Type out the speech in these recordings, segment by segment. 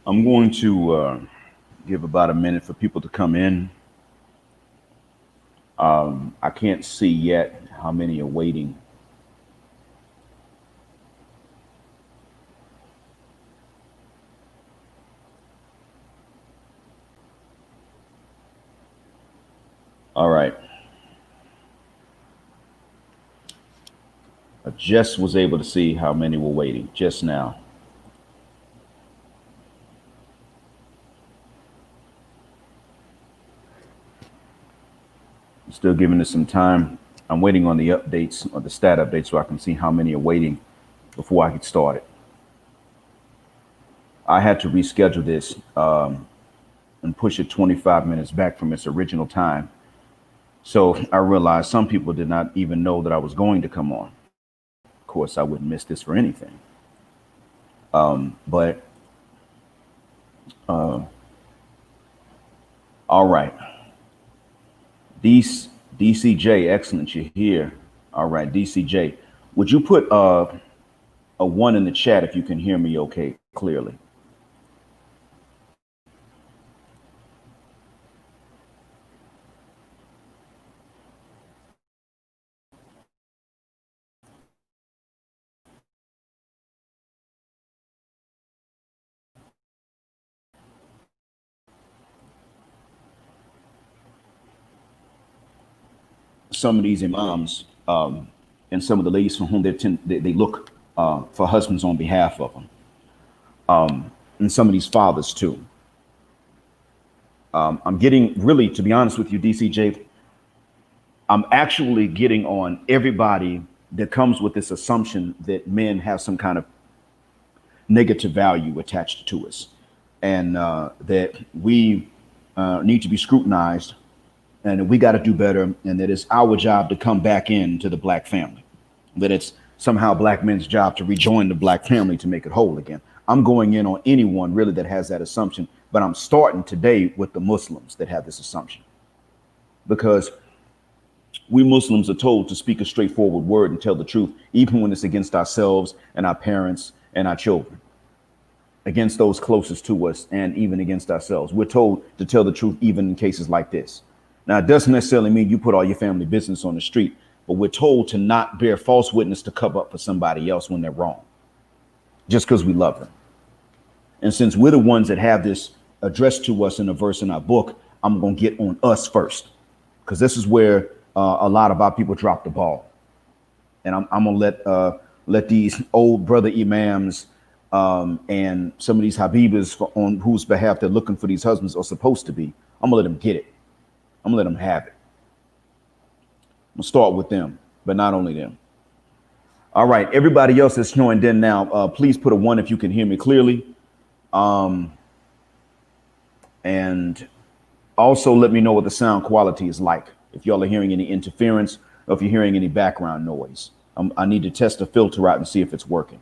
I'm going to give about a minute for people to come in. I can't see yet how many are waiting. All right. I just was able to see how many were waiting just now. I'm still giving it some time. I'm waiting on the updates or the stat updates so I can see how many are waiting before I get started. I had to reschedule this and push it 25 minutes back from its original time. So I realized some people did not even know that I was going to come on. Of course, I wouldn't miss this for anything. But all right, DCJ, excellent. You're here. All right, DCJ, would you put a one in the chat if you can hear me okay clearly? Some of these imams and some of the ladies for whom they look for husbands on behalf of them, and some of these fathers too. I'm getting really, to be honest with you, DCJ, I'm actually getting on everybody that comes with this assumption that men have some kind of negative value attached to us, and that we need to be scrutinized, and that we got to do better, and that it's our job to come back into the black family, that it's somehow black men's job to rejoin the black family to make it whole again. I'm going in on anyone really that has that assumption, but I'm starting today with the Muslims that have this assumption, because we Muslims are told to speak a straightforward word and tell the truth, even when it's against ourselves and our parents and our children, against those closest to us, and even against ourselves. We're told to tell the truth, even in cases like this. Now, it doesn't necessarily mean you put all your family business on the street, but we're told to not bear false witness to cover up for somebody else when they're wrong, just because we love them. And since we're the ones that have this addressed to us in a verse in our book, I'm going to get on us first, because this is where a lot of our people drop the ball. And I'm going to let these old brother imams and some of these Habibahs on whose behalf they're looking for these husbands are supposed to be. I'm going to let them get it. I'm going to let them have it. I'm going to start with them, but not only them. All right, everybody else that's joined in now, please put a one if you can hear me clearly. And also let me know what the sound quality is like. If y'all are hearing any interference or if you're hearing any background noise. I need to test the filter out and see if it's working.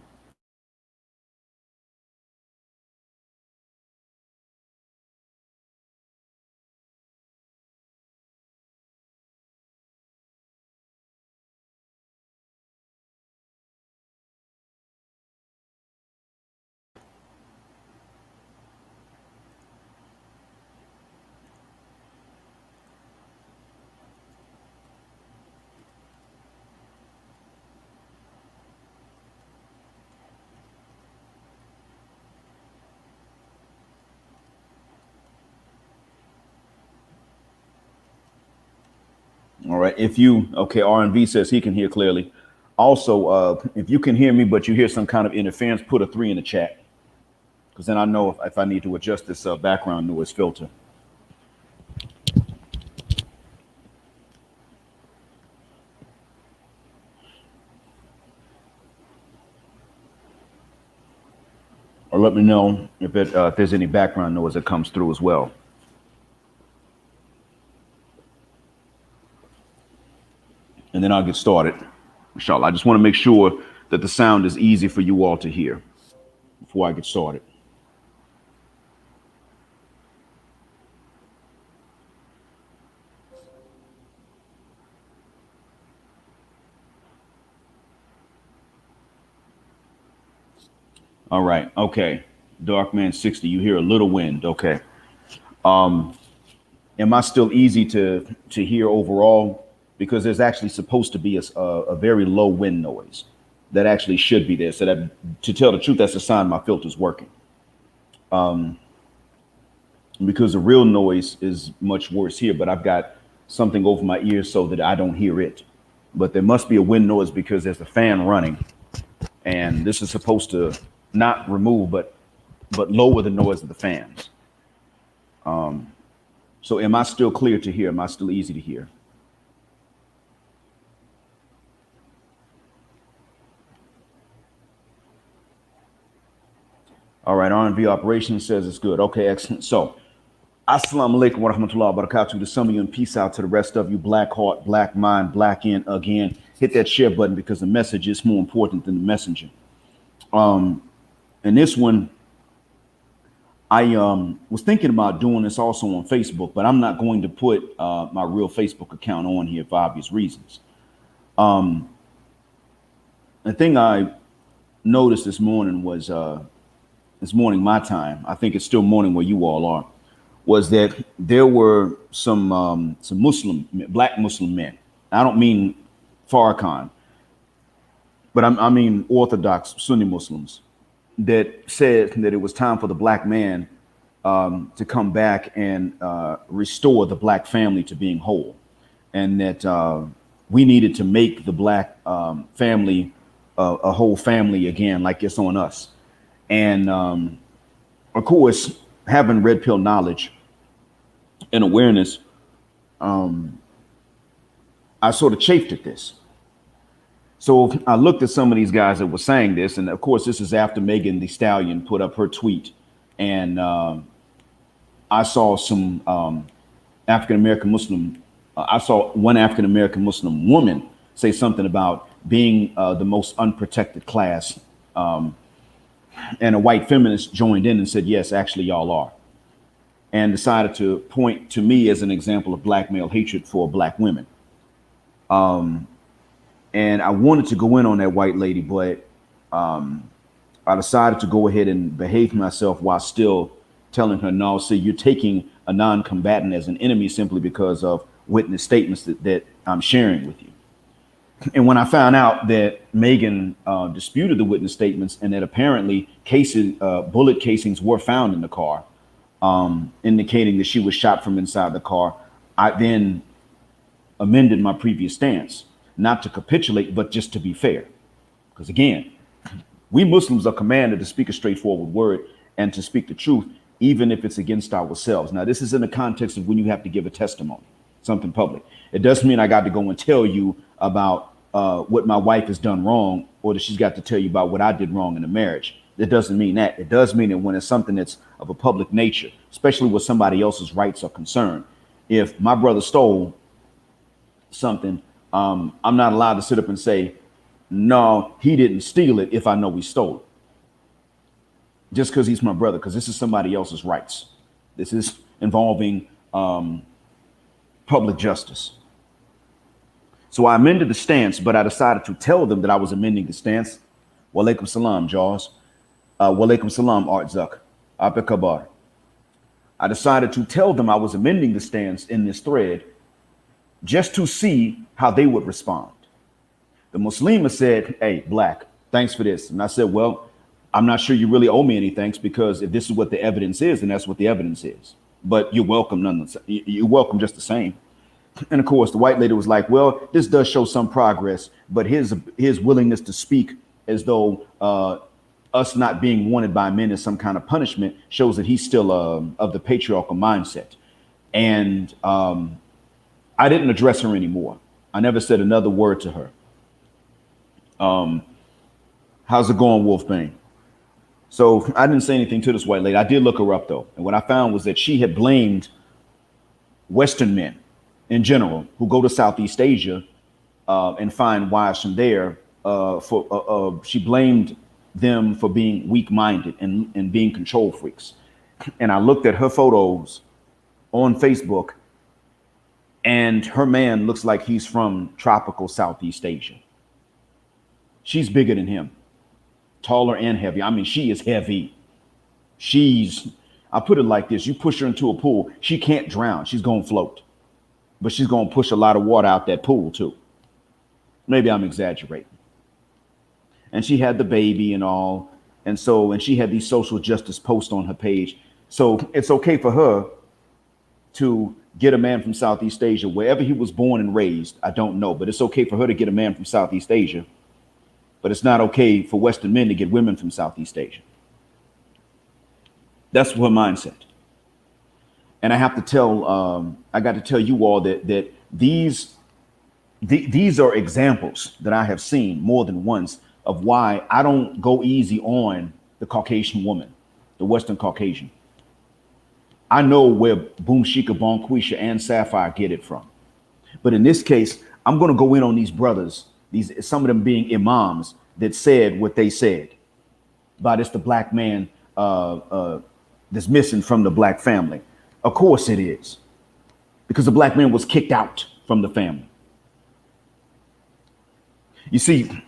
All right. If you, okay, R&V says he can hear clearly. Also, if you can hear me, but you hear some kind of interference, put a three in the chat. Because then I know if I need to adjust this background noise filter. Or let me know if there's any background noise that comes through as well. And then I'll get started. Inshallah. I just want to make sure that the sound is easy for you all to hear before I get started. All right. Okay. Darkman 60. You hear a little wind. Okay. Um, am I still easy to hear overall? Because there's actually supposed to be a very low wind noise that actually should be there. So that, to tell the truth, that's a sign my filter's working. Because the real noise is much worse here. But I've got something over my ears so that I don't hear it. But there must be a wind noise because there's a fan running, and this is supposed to not remove but lower the noise of the fans. So am I still clear to hear? Am I still easy to hear? All right, R&B operations says it's good. Okay, excellent. So, assalamu alaikum wa rahmatullahi wa barakatuh. To some of you, and peace out to the rest of you. Black heart, black mind, black in again. Hit that share button because the message is more important than the messenger. And this one, I was thinking about doing this also on Facebook, but I'm not going to put my real Facebook account on here for obvious reasons. The thing I noticed this morning was this morning my time. I think it's still morning where you all are. Was that there were some black Muslim men. I don't mean Farrakhan, but I mean Orthodox Sunni Muslims that said that it was time for the black man to come back and restore the black family to being whole, and that we needed to make the black family a whole family again, like it's on us. And of course, having red pill knowledge and awareness, I sort of chafed at this. So I looked at some of these guys that were saying this, and of course, this is after Megan Thee Stallion put up her tweet, and I saw some African American Muslim. I saw one African American Muslim woman say something about being the most unprotected class, and a white feminist joined in and said, "Yes, actually, y'all are," and decided to point to me as an example of black male hatred for black women. And I wanted to go in on that white lady, but I decided to go ahead and behave myself while still telling her, no, see, you're taking a non-combatant as an enemy simply because of witness statements that I'm sharing with you. And when I found out that Megan disputed the witness statements and that apparently bullet casings were found in the car, indicating that she was shot from inside the car, I then amended my previous stance, not to capitulate, but just to be fair. Because again, we Muslims are commanded to speak a straightforward word and to speak the truth, even if it's against ourselves. Now, this is in the context of when you have to give a testimony, something public. It doesn't mean I got to go and tell you about what my wife has done wrong, or that she's got to tell you about what I did wrong in the marriage. It doesn't mean that. It does mean that when it's something that's of a public nature, especially where somebody else's rights are concerned. If my brother stole something, I'm not allowed to sit up and say, no, he didn't steal it if I know he stole it. Just because he's my brother, because this is somebody else's rights. This is involving public justice. So I amended the stance, but I decided to tell them that I was amending the stance. Walaikum salam, Jaws. Walaikum salam, Art Zuck. Abekabar. I decided to tell them I was amending the stance in this thread just to see how they would respond. The Muslima said, hey, black, thanks for this. And I said, well, I'm not sure you really owe me any thanks, because if this is what the evidence is, then that's what the evidence is. But you're welcome nonetheless. You're welcome just the same. And of course, the white lady was like, well, this does show some progress, but his willingness to speak as though us not being wanted by men as some kind of punishment shows that he's still of the patriarchal mindset. And I didn't address her anymore. I never said another word to her. How's it going, Wolfbane? So I didn't say anything to this white lady. I did look her up, though. And what I found was that she had blamed Western men in general who go to Southeast Asia and find wives from there. She blamed them for being weak-minded and being control freaks. And I looked at her photos on Facebook, and her man looks like he's from tropical Southeast Asia. She's bigger than him. taller and heavy. I mean, she is heavy. She's, I put it like this: you push her into a pool, she can't drown. She's gonna float, but she's gonna push a lot of water out that pool too. Maybe I'm exaggerating. And she had the baby and all, and she had these social justice posts on her page. So it's okay for her to get a man from Southeast Asia, wherever he was born and raised. I don't know, but it's okay for her to get a man from Southeast Asia. But it's not okay for Western men to get women from Southeast Asia. That's her mindset. And I have to tell, I got to tell you all that these are examples that I have seen more than once of why I don't go easy on the Caucasian woman, the Western Caucasian. I know where Boom Shika, Bonquisha, and Sapphire get it from. But in this case, I'm going to go in on these brothers, some of them being imams that said what they said about it's the black man that's missing from the black family. Of course it is, because the black man was kicked out from the family. You see,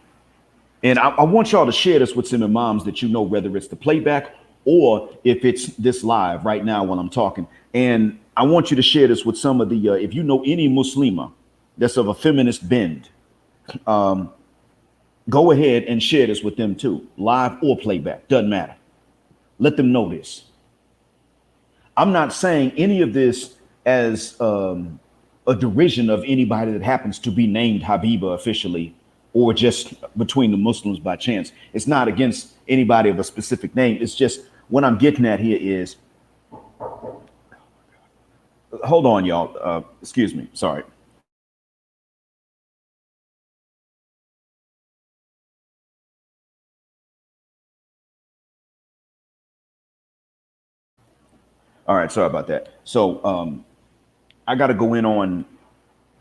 and I want y'all to share this with some imams that you know, whether it's the playback or if it's this live right now while I'm talking. And I want you to share this with some of the, if you know any Muslima that's of a feminist bend, go ahead and share this with them too, live or playback, doesn't matter. Let them know this. I'm not saying any of this as a derision of anybody that happens to be named Habibah officially, or just between the Muslims by chance. It's not against anybody of a specific name. It's just what I'm getting at here is, hold on, y'all. Excuse me. Sorry. All right. Sorry about that. So I got to go in on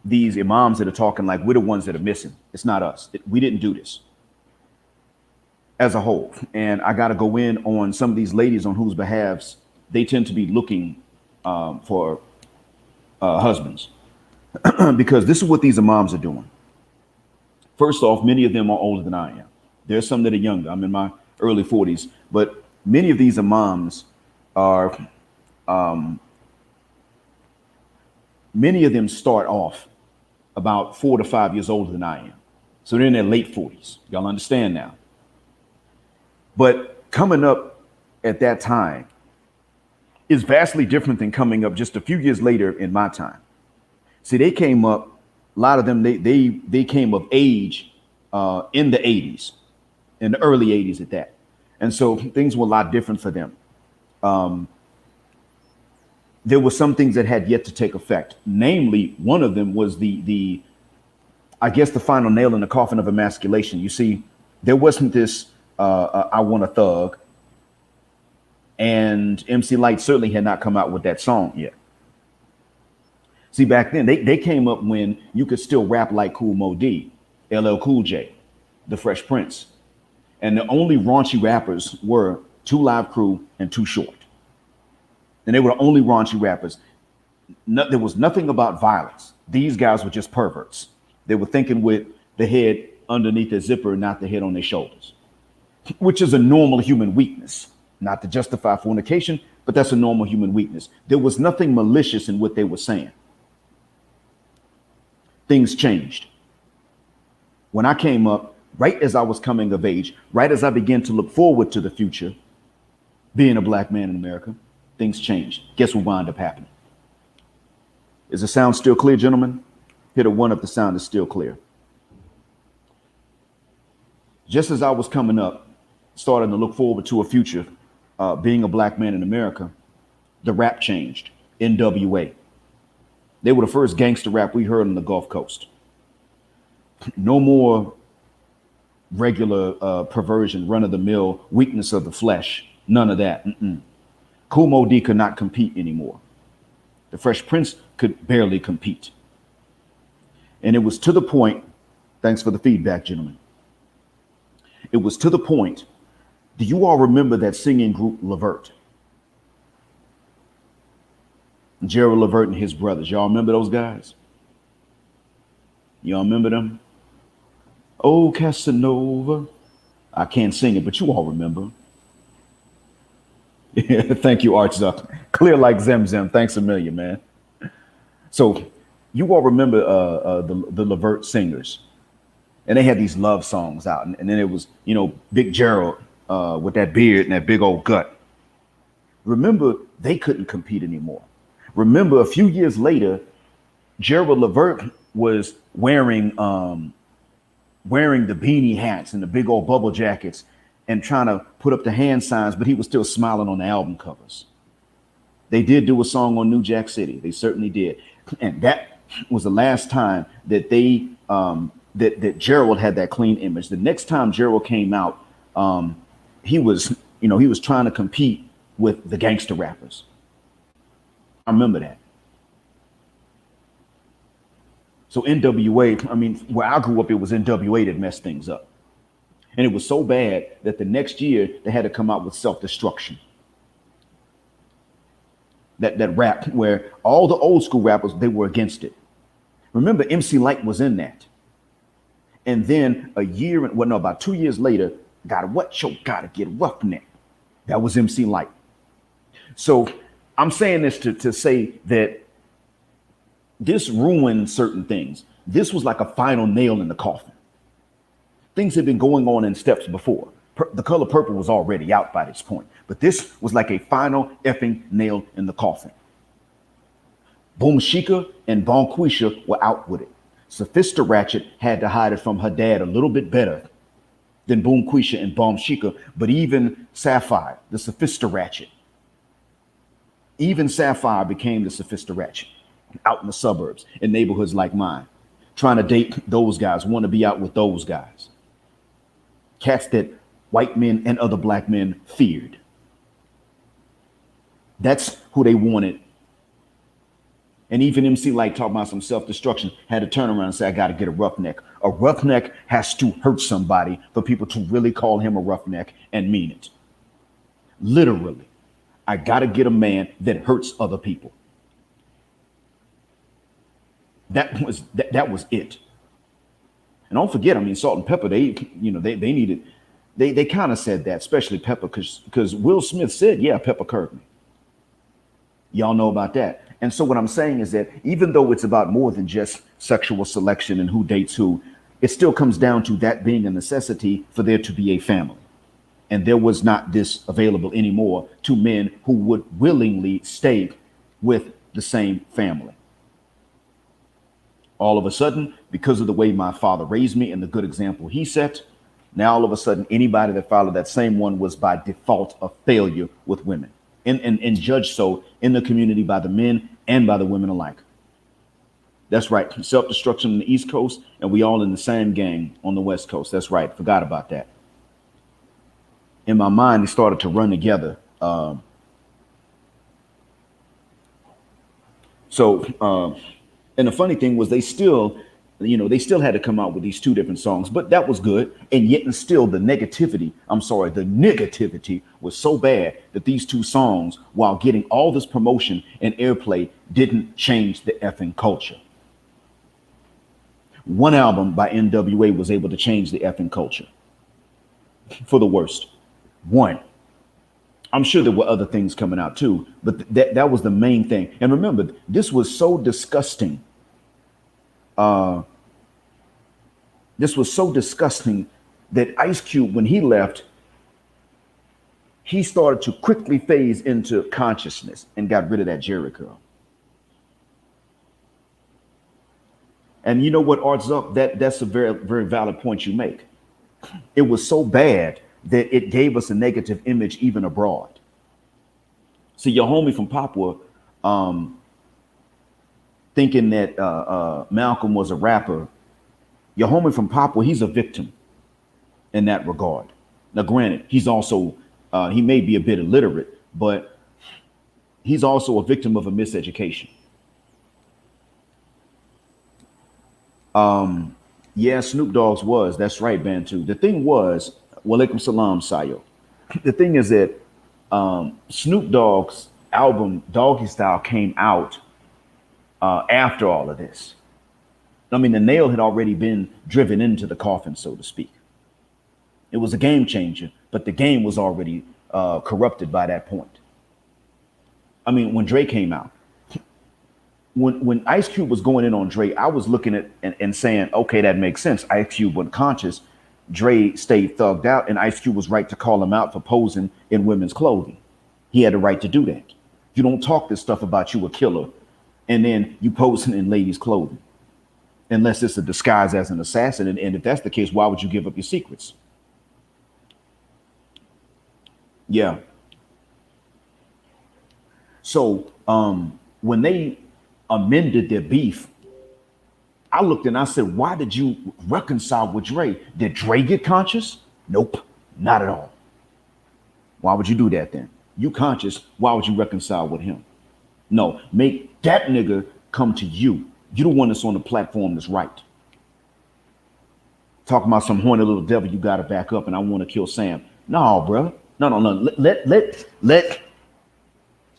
these imams that are talking like we're the ones that are missing. It's not us. We didn't do this as a whole. And I got to go in on some of these ladies on whose behalves they tend to be looking for husbands. Because this is what these imams are doing. First off, many of them are older than I am. There's some that are younger. I'm in my early 40s. But many of these imams are, many of them start off about 4 to 5 years older than I am. So they're in their late 40s. Y'all understand now. But coming up at that time is vastly different than coming up just a few years later in my time. See, they came up, a lot of them, they came of age in the 80s, in the early 80s at that. And so things were a lot different for them. There were some things that had yet to take effect. Namely, one of them was the I guess the final nail in the coffin of emasculation. You see, there wasn't this I Want a Thug, and MC Lyte certainly had not come out with that song yet. See, back then they came up when you could still rap like Kool Moe Dee, LL Cool J, The Fresh Prince, and the only raunchy rappers were 2 Live Crew and Too Short. And they were the only raunchy rappers. There was nothing about violence. These guys were just perverts. They were thinking with the head underneath their zipper, not the head on their shoulders, which is a normal human weakness. Not to justify fornication, but that's a normal human weakness. There was nothing malicious in what they were saying. Things changed. When I came up, right as I was coming of age, right as I began to look forward to the future, being a black man in America, things changed. Guess what wound up happening? Is the sound still clear, gentlemen? Hit a 1 if the sound is still clear. Just as I was coming up, starting to look forward to a future, being a black man in America, the rap changed. NWA. They were the first gangster rap we heard on the Gulf Coast. No more regular perversion, run-of-the-mill weakness of the flesh. None of that. Kool Moe Dee could not compete anymore. The Fresh Prince could barely compete. And it was to the point, thanks for the feedback, gentlemen. It was to the point, do you all remember that singing group Levert? Gerald Levert and his brothers. Y'all remember those guys? Y'all remember them? Oh, Casanova, I can't sing it, but you all remember. Thank you, Arch Zuck. Clear like Zem Zem. Thanks a million, man. So you all remember the Levert singers, and they had these love songs out, and then it was, Big Gerald with that beard and that big old gut. Remember, they couldn't compete anymore. Remember, a few years later, Gerald Levert was wearing the beanie hats and the big old bubble jackets and trying to put up the hand signs, but he was still smiling on the album covers. They did do a song on New Jack City. They certainly did. And that was the last time that that Gerald had that clean image. The next time Gerald came out, he was trying to compete with the gangster rappers. I remember that. So NWA, I mean, where I grew up, it was NWA that messed things up. And it was so bad that the next year they had to come out with Self-Destruction. That rap where all the old school rappers, they were against it. Remember, MC Lyte was in that. And then about 2 years later, gotta get Roughneck. That was MC Lyte. So I'm saying this to say that this ruined certain things. This was like a final nail in the coffin. Things had been going on in steps before. The Color Purple was already out by this point, but this was like a final effing nail in the coffin. Boom Shika and Bonquisha were out with it. Sophista Ratchet had to hide it from her dad a little bit better than Boom Quisha and Bomb Shika, but even Sapphire, the Sophista Ratchet, even Sapphire became the Sophista Ratchet out in the suburbs, in neighborhoods like mine, trying to date those guys, want to be out with those guys. Cats that white men and other black men feared. That's who they wanted. And even MC Lyte, talking about some self-destruction, had to turn around and say, I got to get a roughneck. A roughneck has to hurt somebody for people to really call him a roughneck and mean it. Literally, I got to get a man that hurts other people. That was it. And don't forget, I mean, Salt and Pepper, they needed, they kind of said that, especially Pepper, because Will Smith said, yeah, Pepper curved me. Y'all know about that. And so what I'm saying is that even though it's about more than just sexual selection and who dates who, it still comes down to that being a necessity for there to be a family. And there was not this available anymore to men who would willingly stay with the same family. All of a sudden, because of the way my father raised me and the good example he set, now all of a sudden, anybody that followed that same one was by default a failure with women, and judged so in the community by the men and by the women alike. That's right. Self-destruction on the East Coast, and we all in the same gang on the West Coast. That's right. Forgot about that. In my mind, they started to run together. And the funny thing was they still had to come out with these two different songs, but that was good. And yet and still the negativity was so bad that these two songs, while getting all this promotion and airplay, didn't change the effing culture. One album by NWA was able to change the effing culture for the worst. One. I'm sure there were other things coming out too, but that was the main thing. And remember, this was so disgusting. This was so disgusting that Ice Cube, when he left, he started to quickly phase into consciousness and got rid of that Jerry curl. And you know what, Arts Up, that's a very, very valid point you make. It was so bad that it gave us a negative image even abroad. See, your homie from Papua, thinking that Malcolm was a rapper, your homie from Papua, he's a victim in that regard. Now, granted, he's also, he may be a bit illiterate, but he's also a victim of a miseducation. Yeah, Snoop Dogg's was. That's right, Bantu. The thing was, walaikum salam, Sayo. The thing is that Snoop Dogg's album Doggy Style came out after all of this. I mean, the nail had already been driven into the coffin, so to speak. It was a game changer, but the game was already corrupted by that point. I mean, when Dre came out, when Ice Cube was going in on Dre, I was looking at and saying, okay, that makes sense. Ice Cube went conscious, Dre stayed thugged out, and Ice Cube was right to call him out for posing in women's clothing. He had the right to do that. You don't talk this stuff about you a killer, and then you posing in ladies' clothing, unless it's a disguise as an assassin. And if that's the case, why would you give up your secrets? Yeah. So when they amended their beef, I looked and I said, why did you reconcile with Dre? Did Dre get conscious? Nope, not at all. Why would you do that then? You conscious, why would you reconcile with him? No, make that nigga come to you. You the one that's on the platform that's right. Talking about some horny little devil you got to back up and I want to kill Sam. No, bro. No. Let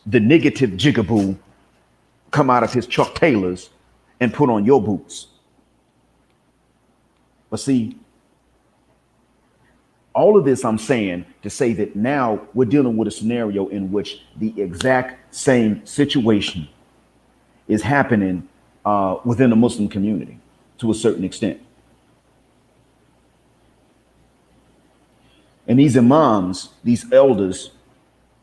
the negative jigaboo come out of his Chuck Taylors and put on your boots. But see, all of this I'm saying to say that now we're dealing with a scenario in which the exact same situation is happening within the Muslim community to a certain extent. And these imams, these elders,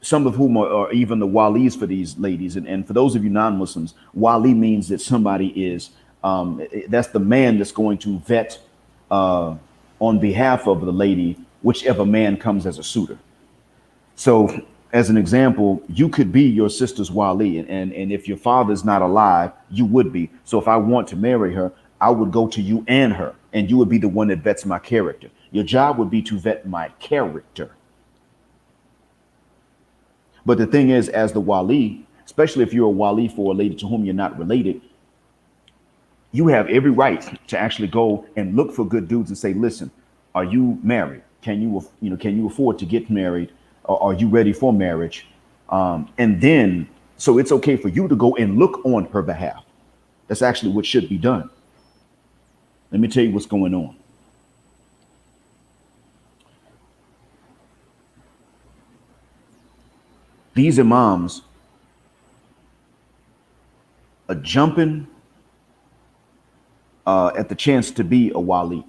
some of whom are even the walis for these ladies. And for those of you non-Muslims, wali means that somebody is, that's the man that's going to vet on behalf of the lady, whichever man comes as a suitor. So as an example, you could be your sister's wali. And if your father's not alive, you would be. So if I want to marry her, I would go to you and her, and you would be the one that vets my character. Your job would be to vet my character. But the thing is, as the wali, especially if you're a wali for a lady to whom you're not related, you have every right to actually go and look for good dudes and say, listen, are you married? Can you afford to get married? Or are you ready for marriage? And then, so it's okay for you to go and look on her behalf. That's actually what should be done. Let me tell you what's going on. These imams are jumping at the chance to be a wali.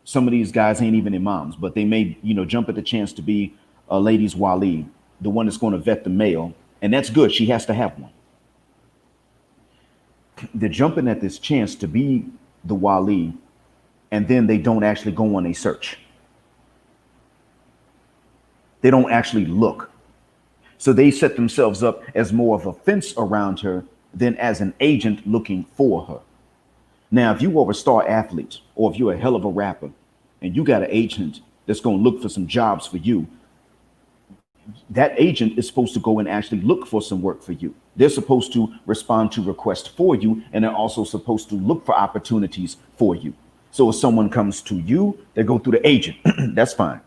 Some of these guys ain't even imams, but they may, jump at the chance to be a lady's wali, the one that's going to vet the male. And that's good. She has to have one. They're jumping at this chance to be the wali, and then they don't actually go on a search. They don't actually look. So they set themselves up as more of a fence around her than as an agent looking for her. Now, if you are a star athlete, or if you're a hell of a rapper and you got an agent that's going to look for some jobs for you, that agent is supposed to go and actually look for some work for you. They're supposed to respond to requests for you, and they're also supposed to look for opportunities for you. So if someone comes to you, they go through the agent. That's fine.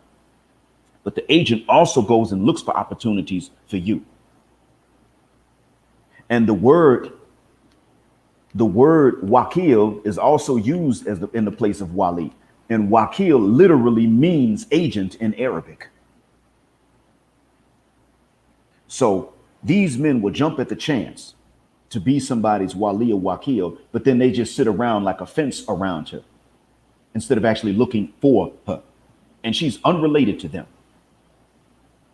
But the agent also goes and looks for opportunities for you. And the word wakil is also used as in the place of wali. And wakil literally means agent in Arabic. So these men will jump at the chance to be somebody's wali or wakil, but then they just sit around like a fence around her instead of actually looking for her. And she's unrelated to them.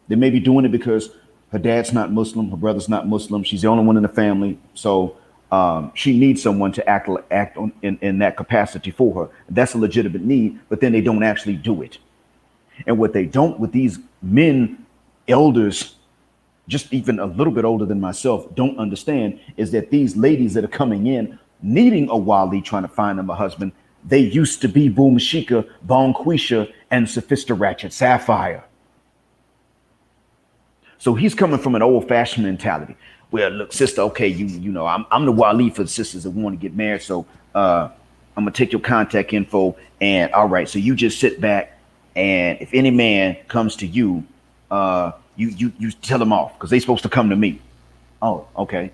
They may be doing it because her dad's not Muslim, her brother's not Muslim. She's the only one in the family. So she needs someone to act in that capacity for her. That's a legitimate need, but then they don't actually do it. And what they don't with these men, elders, just even a little bit older than myself, don't understand is that these ladies that are coming in needing a wali, trying to find them a husband, they used to be Boom Shika, Bonquisha, and Sophista Ratchet Sapphire. So he's coming from an old-fashioned mentality. Well, look, sister, okay, I'm the wali for the sisters that want to get married. So I'm gonna take your contact info, and all right, so you just sit back, and if any man comes to you, you tell them off because they're supposed to come to me. Oh, okay.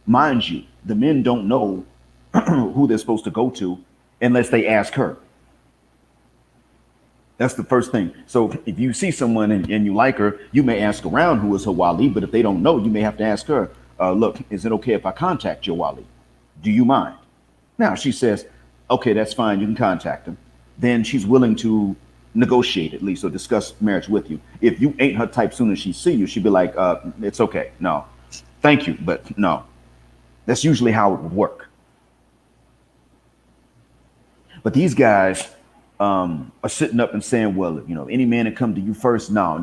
Mind you, the men don't know who they're supposed to go to unless they ask her. That's the first thing. So if you see someone and you like her, you may ask around who is her wali. But if they don't know, you may have to ask her, look, is it okay if I contact your wali? Do you mind? Now she says, okay, that's fine. You can contact him. Then she's willing to negotiate at least or discuss marriage with you. If you ain't her type, soon as she see you, she'd be like, it's okay. No, thank you. But no, that's usually how it would work. But these guys are sitting up and saying, well, you know, any man that come to you first, no.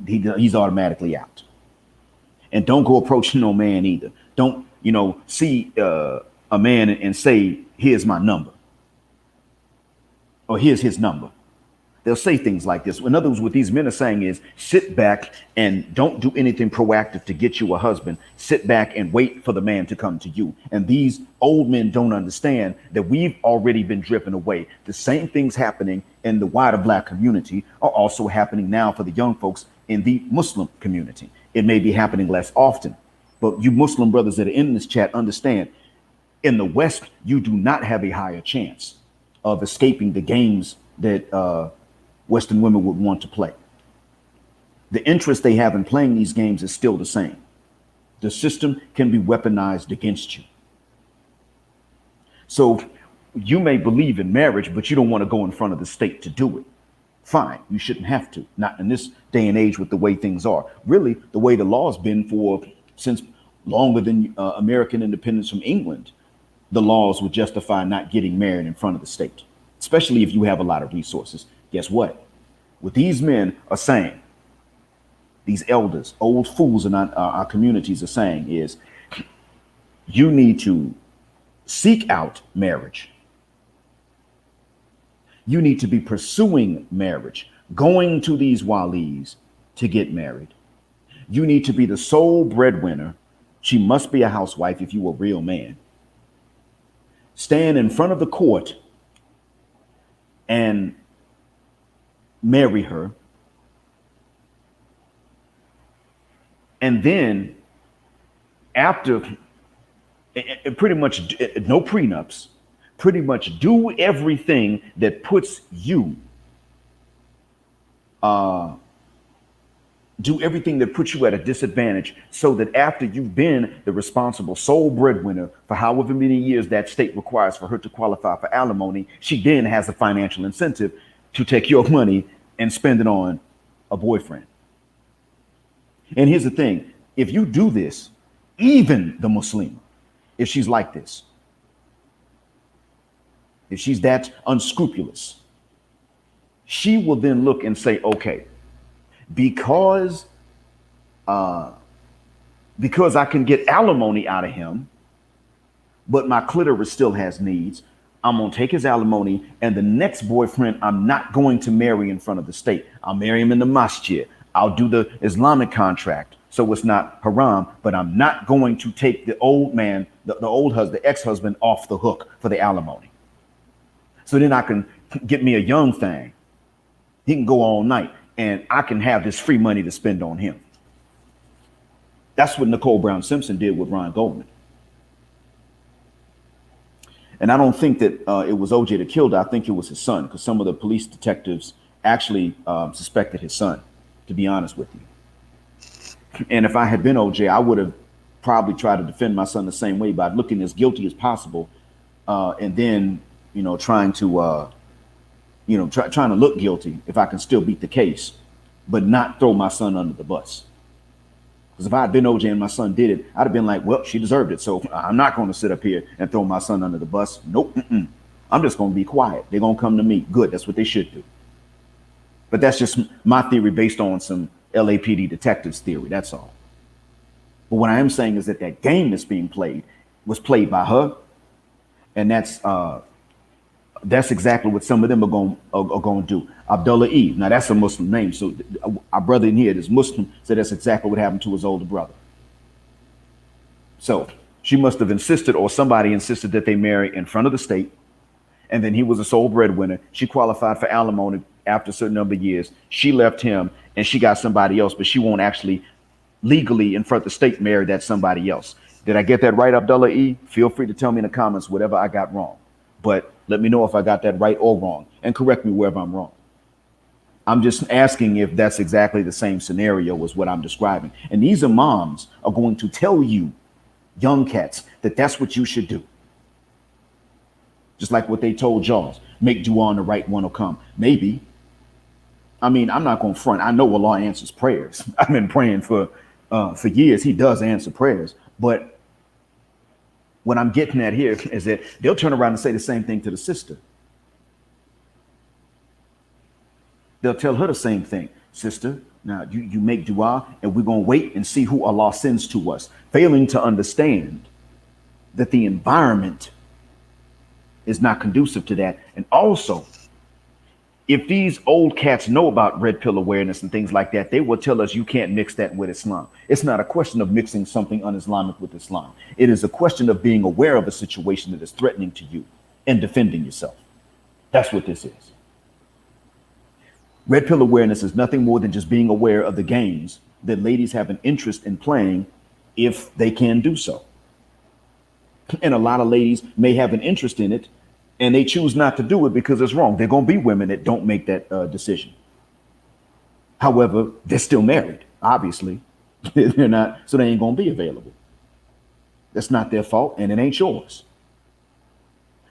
He's automatically out. And don't go approaching no man either. Don't, you know, see a man and say, here's my number. Or here's his number. They'll say things like this. In other words, what these men are saying is sit back and don't do anything proactive to get you a husband. Sit back and wait for the man to come to you. And these old men don't understand that we've already been driven away. The same things happening in the wider black community are also happening now for the young folks in the Muslim community. It may be happening less often, but you Muslim brothers that are in this chat understand in the West, you do not have a higher chance of escaping the games that Western women would want to play. The interest they have in playing these games is still the same. The system can be weaponized against you. So you may believe in marriage, but you don't want to go in front of the state to do it. Fine, you shouldn't have to. Not in this day and age with the way things are. Really, the way the law's been for since longer than American independence from England, the laws would justify not getting married in front of the state, especially if you have a lot of resources. Guess what? What these men are saying, these elders, old fools in our communities are saying is, you need to seek out marriage. You need to be pursuing marriage, going to these walis to get married. You need to be the sole breadwinner. She must be a housewife if you're a real man. Stand in front of the court and marry her. And then after pretty much no prenups, pretty much do everything that puts you, at a disadvantage, so that after you've been the responsible sole breadwinner for however many years that state requires for her to qualify for alimony, she then has a financial incentive to take your money and spend it on a boyfriend. And here's the thing, if you do this, even the Muslim, if she's like this, if she's that unscrupulous, she will then look and say, okay, because I can get alimony out of him, but my clitoris still has needs, I'm going to take his alimony, and the next boyfriend I'm not going to marry in front of the state. I'll marry him in the masjid. I'll do the Islamic contract, so it's not haram, but I'm not going to take the old man, the old husband, the ex-husband off the hook for the alimony. So then I can get me a young thing. He can go all night, and I can have this free money to spend on him. That's what Nicole Brown Simpson did with Ron Goldman. And I don't think that it was OJ that killed her. I think it was his son, because some of the police detectives actually suspected his son, to be honest with you. And if I had been OJ, I would have probably tried to defend my son the same way by looking as guilty as possible, and then, you know, trying to look guilty if I can still beat the case, but not throw my son under the bus. Because if I had been OJ and my son did it, I'd have been like, well, she deserved it. So I'm not going to sit up here and throw my son under the bus. Nope. I'm just going to be quiet. They're going to come to me. Good. That's what they should do. But that's just my theory based on some LAPD detectives theory. That's all. But what I am saying is that that game that's being played was played by her. And that's exactly what some of them are going to do. Abdullah E. Now that's a Muslim name. So our brother in here is Muslim. So that's exactly what happened to his older brother. So she must have insisted, or somebody insisted, that they marry in front of the state. And then he was a sole breadwinner. She qualified for alimony after a certain number of years. She left him and she got somebody else, but she won't actually legally in front of the state marry that somebody else. Did I get that right, Abdullah E? Feel free to tell me in the comments whatever I got wrong. But let me know if I got that right or wrong, and correct me wherever I'm wrong. I'm just asking if that's exactly the same scenario as what I'm describing. And these imams are going to tell you, young cats, that that's what you should do. Just like what they told Jaws, make dua and the right one will come. Maybe. I mean, I'm not going to front. I know Allah answers prayers. I've been praying for years. He does answer prayers. But what I'm getting at here is that they'll turn around and say the same thing to the sister. They'll tell her the same thing. Sister, now you make dua and we're going to wait and see who Allah sends to us. Failing to understand that the environment is not conducive to that. And also, if these old cats know about red pill awareness and things like that, they will tell us you can't mix that with Islam. It's not a question of mixing something un-Islamic with Islam. It is a question of being aware of a situation that is threatening to you and defending yourself. That's what this is. Red pill awareness is nothing more than just being aware of the games that ladies have an interest in playing if they can do so. And a lot of ladies may have an interest in it and they choose not to do it because it's wrong. They're going to be women that don't make that decision. However, they're still married, obviously. They're not, so they ain't going to be available. That's not their fault and it ain't yours.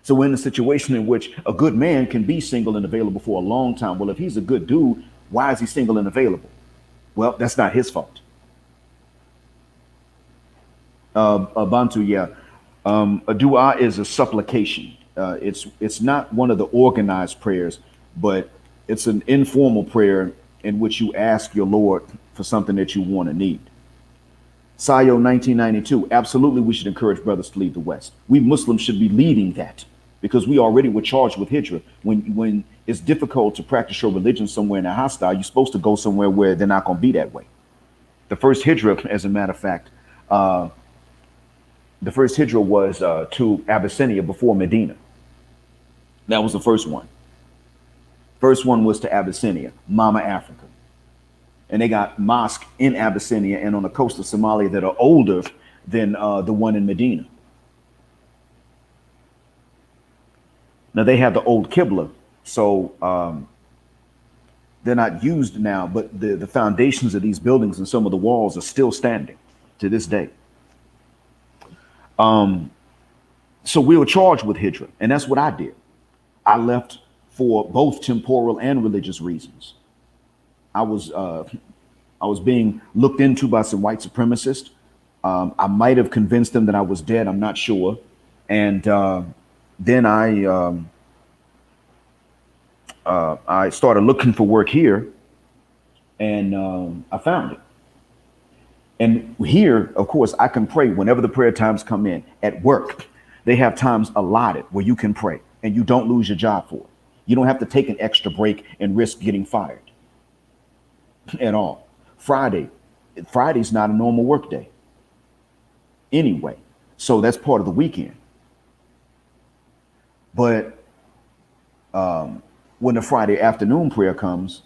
So we're in a situation in which a good man can be single and available for a long time. Well, if he's a good dude, why is he single and available? Well, that's not his fault. Bantu, yeah. A dua is a supplication. It's not one of the organized prayers, but it's an informal prayer in which you ask your Lord for something that you want to need. Sayo 1992, absolutely we should encourage brothers to leave the West. We Muslims should be leading that because we already were charged with hijrah. When it's difficult to practice your religion somewhere in a hostile, you're supposed to go somewhere where they're not going to be that way. The first hijrah, as a matter of fact, the first hijrah was to Abyssinia before Medina. That was the first one. First one was to Abyssinia, Mama Africa. And they got mosques in Abyssinia and on the coast of Somalia that are older than the one in Medina. Now they have the old Qibla, so they're not used now, but the foundations of these buildings and some of the walls are still standing to this day. So we were charged with hijrah, and that's what I did. I left for both temporal and religious reasons. I was being looked into by some white supremacists. I might have convinced them that I was dead. I'm not sure. And then I started looking for work here, and I found it. And here, of course, I can pray whenever the prayer times come in. At work, they have times allotted where you can pray and you don't lose your job for it. You don't have to take an extra break and risk getting fired at all. Friday's not a normal work day anyway. So that's part of the weekend. But when the Friday afternoon prayer comes,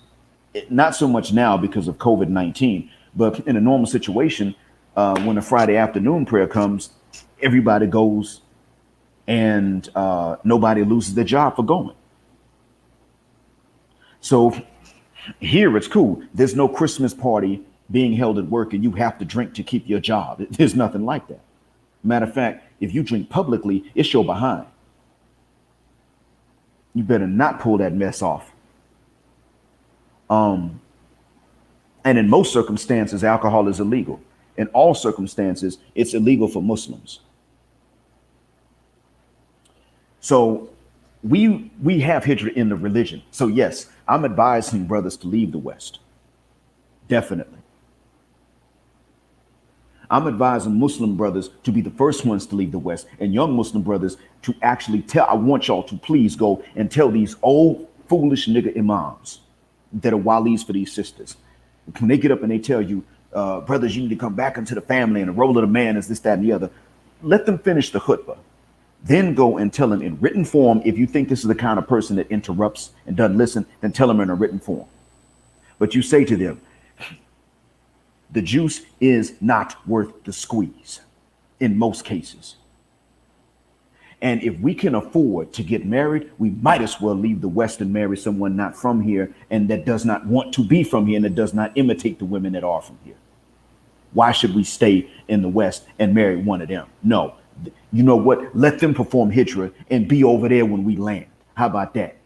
not so much now because of COVID-19, but in a normal situation, when the Friday afternoon prayer comes, everybody goes and nobody loses their job for going. So here it's cool. There's no Christmas party being held at work and you have to drink to keep your job. There's nothing like that. Matter of fact, if you drink publicly, it's your behind. You better not pull that mess off. And in most circumstances, alcohol is illegal. In all circumstances, it's illegal for Muslims. So we have hijrah in the religion. So yes, I'm advising brothers to leave the West. Definitely. I'm advising Muslim brothers to be the first ones to leave the West, and young Muslim brothers to actually I want y'all to please go and tell these old foolish nigga imams that are walis for these sisters. When they get up and they tell you, brothers, you need to come back into the family and the role of the man is this, that, and the other. Let them finish the khutbah. Then go and tell them in written form. If you think this is the kind of person that interrupts and doesn't listen, then tell them in a written form. But you say to them, the juice is not worth the squeeze in most cases. And if we can afford to get married, we might as well leave the West and marry someone not from here and that does not want to be from here and that does not imitate the women that are from here. Why should we stay in the West and marry one of them? No. You know what? Let them perform hijrah and be over there when we land. How about that?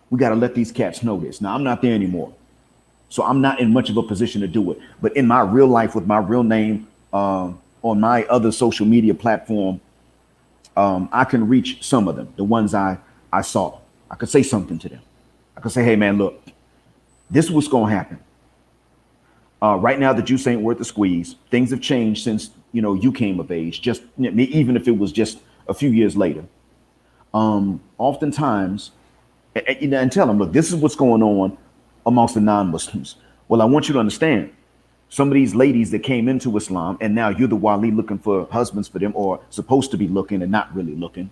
We got to let these cats know this. Now, I'm not there anymore, so I'm not in much of a position to do it. But in my real life with my real name on my other social media platform, I can reach some of them, the ones I saw. I could say something to them. I could say, hey, man, look, this is what's going to happen. Right now, the juice ain't worth the squeeze. Things have changed since, you came of age, just even if it was just a few years later. Oftentimes, and tell them, look, this is what's going on amongst the non-Muslims. Well, I want you to understand some of these ladies that came into Islam and now you're the wali looking for husbands for them or supposed to be looking and not really looking.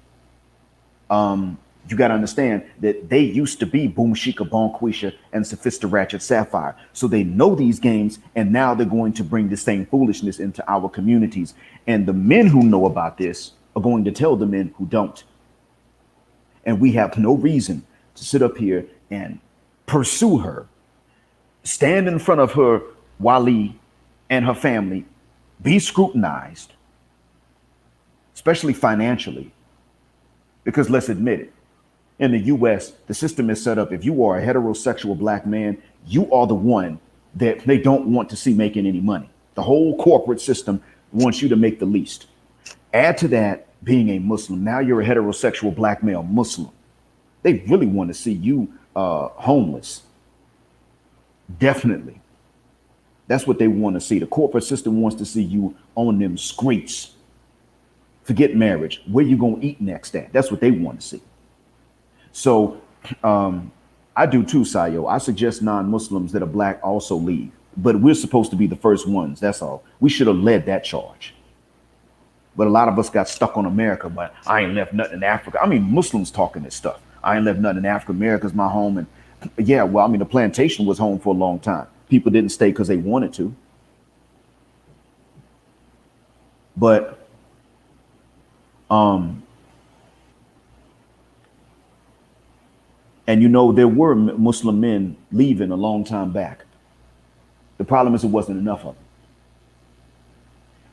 You got to understand that they used to be Boom Shika, Bonquisha, and Sophista Ratchet Sapphire. So they know these games, and now they're going to bring the same foolishness into our communities. And the men who know about this are going to tell the men who don't. And we have no reason to sit up here and pursue her, stand in front of her wali and her family, be scrutinized, especially financially. Because let's admit it, in the US, the system is set up. If you are a heterosexual black man, you are the one that they don't want to see making any money. The whole corporate system wants you to make the least. Add to that being a Muslim. Now you're a heterosexual black male Muslim. They really want to see you homeless. Definitely. That's what they want to see. The corporate system wants to see you on them streets. Forget marriage. Where you going to eat next at? That's what they want to see. So I do too, Sayo. I suggest non-Muslims that are black also leave. But we're supposed to be the first ones. That's all. We should have led that charge. But a lot of us got stuck on America. But I ain't left nothing in Africa. I mean, Muslims talking this stuff. I ain't left nothing in Africa. America's my home. And yeah, well, I mean, the plantation was home for a long time. People didn't stay because they wanted to. But and there were Muslim men leaving a long time back. The problem is it wasn't enough of them.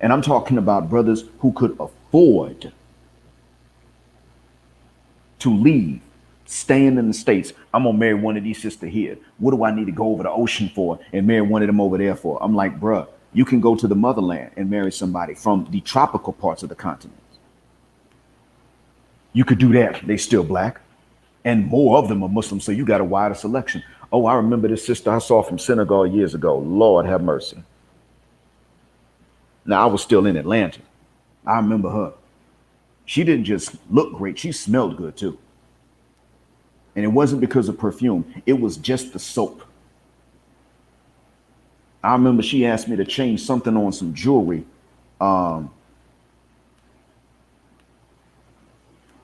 And I'm talking about brothers who could afford to leave, staying in the States. I'm gonna marry one of these sisters here. What do I need to go over the ocean for and marry one of them over there for? I'm like, bruh, you can go to the motherland and marry somebody from the tropical parts of the continent. You could do that. They still black. And more of them are Muslim, so you got a wider selection. Oh, I remember this sister I saw from Senegal years ago. Lord have mercy. Now, I was still in Atlanta. I remember her. She didn't just look great. She smelled good, too. And it wasn't because of perfume. It was just the soap. I remember she asked me to change something on some jewelry.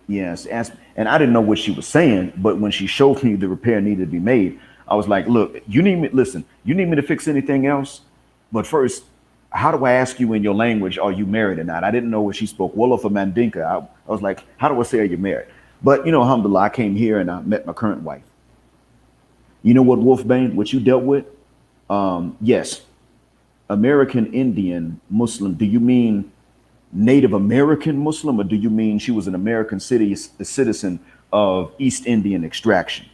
Yes, and I didn't know what she was saying, but when she showed me the repair needed to be made, I was like, look, you need me to fix anything else? But first, how do I ask you in your language, are you married or not? I didn't know if she spoke Wolof or Mandinka. I was like, how do I say, are you married? But, alhamdulillah, I came here and I met my current wife. You know what, Wolfbane, what you dealt with? Yes. American Indian Muslim. Do you mean Native American Muslim, or do you mean she was an American citizen of East Indian extraction?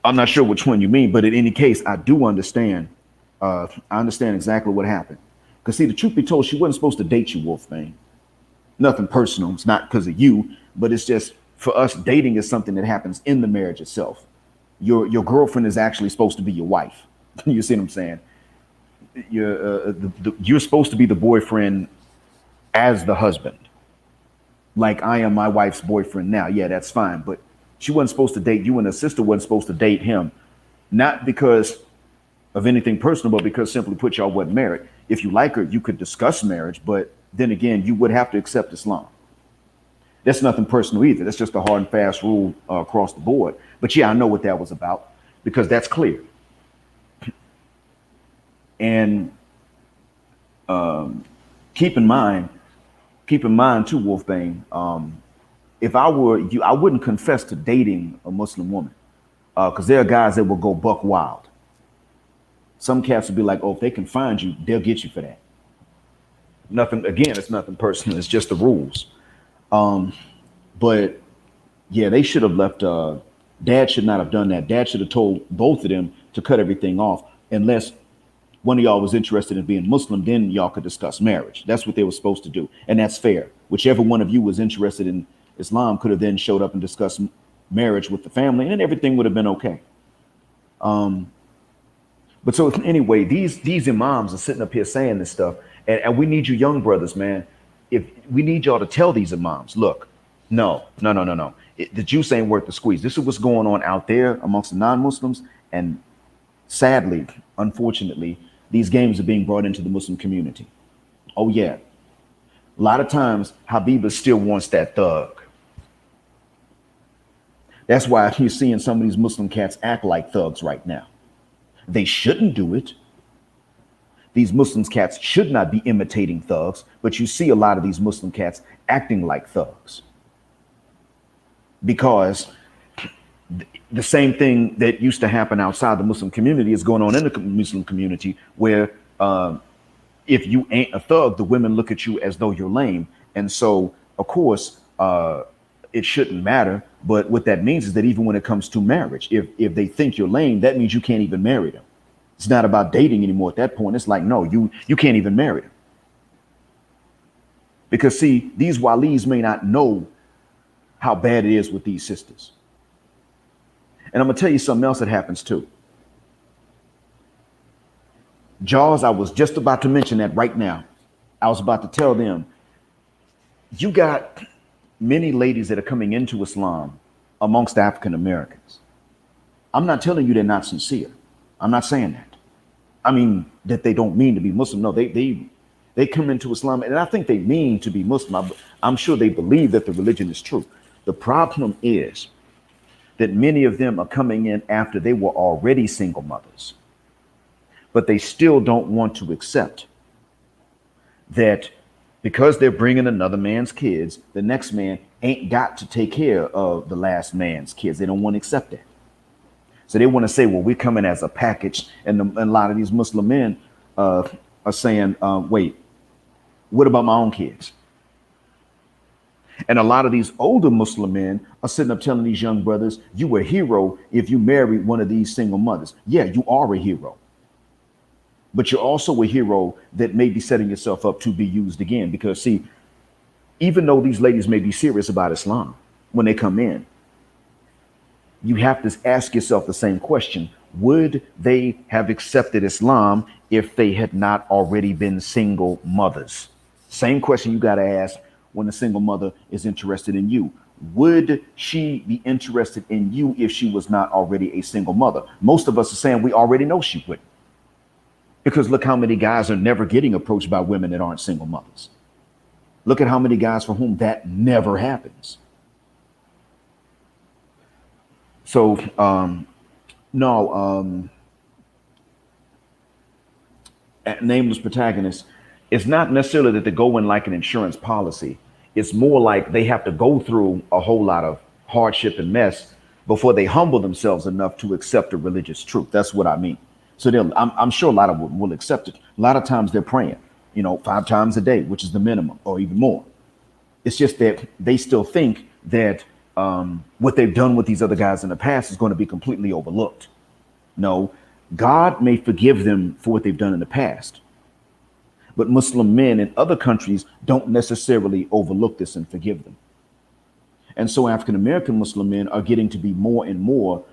I'm not sure which one you mean, but in any case, I do understand. I understand exactly what happened. Because see, the truth be told, she wasn't supposed to date you, Wolfbane. Nothing personal. It's not because of you, but it's just for us, dating is something that happens in the marriage itself. Your girlfriend is actually supposed to be your wife. You see what I'm saying? You're supposed to be the boyfriend as the husband. Like I am my wife's boyfriend now. Yeah, that's fine. But she wasn't supposed to date you, and her sister wasn't supposed to date him. Not because of anything personal, but because simply put, y'all wasn't married. If you like her, you could discuss marriage, but then again, you would have to accept Islam. That's nothing personal either. That's just a hard and fast rule across the board. But yeah, I know what that was about because that's clear. And keep in mind, keep in mind too, Wolfbane. If I were you, I wouldn't confess to dating a Muslim woman because there are guys that will go buck wild. Some cats will be like, "Oh, if they can find you, they'll get you for that." Nothing. Again, it's nothing personal. It's just the rules. But yeah, they should have left. Dad should not have done that. Dad should have told both of them to cut everything off, unless one of y'all was interested in being Muslim. Then y'all could discuss marriage. That's what they were supposed to do, and that's fair. Whichever one of you was interested in Islam could have then showed up and discussed marriage with the family, and then everything would have been okay. But so anyway, these imams are sitting up here saying this stuff, and we need you young brothers, man. If we need y'all to tell these imams, look, no. The juice ain't worth the squeeze. This is what's going on out there amongst the non-Muslims, and sadly, unfortunately, these games are being brought into the Muslim community. Oh yeah, a lot of times Habibah still wants that thug. That's why you're seeing some of these Muslim cats act like thugs right now. They shouldn't do it. These Muslim cats should not be imitating thugs, but you see a lot of these Muslim cats acting like thugs. Because the same thing that used to happen outside the Muslim community is going on in the Muslim community, where if you ain't a thug, the women look at you as though you're lame. And so, of course, it shouldn't matter. But what that means is that even when it comes to marriage, if they think you're lame, that means you can't even marry them. It's not about dating anymore at that point. It's like, no, you can't even marry them. Because see, these walis may not know how bad it is with these sisters. And I'm gonna tell you something else that happens too. Jaws, I was just about to mention that right now. I was about to tell them, you got many ladies that are coming into Islam amongst African Americans. I'm not telling you they're not sincere. I'm not saying that. I mean that they don't mean to be Muslim. No, they come into Islam, and I think they mean to be Muslim. I'm sure they believe that the religion is true. The problem is that many of them are coming in after they were already single mothers, but they still don't want to accept that because they're bringing another man's kids, the next man ain't got to take care of the last man's kids. They don't want to accept that. So they want to say, well, we're coming as a package. And a lot of these Muslim men are saying, wait, what about my own kids? And a lot of these older Muslim men are sitting up telling these young brothers, you a hero if you marry one of these single mothers. Yeah, you are a hero. But you're also a hero that may be setting yourself up to be used again. Because see, even though these ladies may be serious about Islam, when they come in, you have to ask yourself the same question. Would they have accepted Islam if they had not already been single mothers? Same question you got to ask when a single mother is interested in you. Would she be interested in you if she was not already a single mother? Most of us are saying we already know she wouldn't. Because look how many guys are never getting approached by women that aren't single mothers. Look at how many guys for whom that never happens. So, nameless protagonist, it's not necessarily that they go in like an insurance policy. It's more like they have to go through a whole lot of hardship and mess before they humble themselves enough to accept the religious truth. That's what I mean. So I'm sure a lot of them will accept it. A lot of times they're praying, 5 times a day, which is the minimum, or even more. It's just that they still think that what they've done with these other guys in the past is going to be completely overlooked. No, God may forgive them for what they've done in the past. But Muslim men in other countries don't necessarily overlook this and forgive them. And so African-American Muslim men are getting to be more and more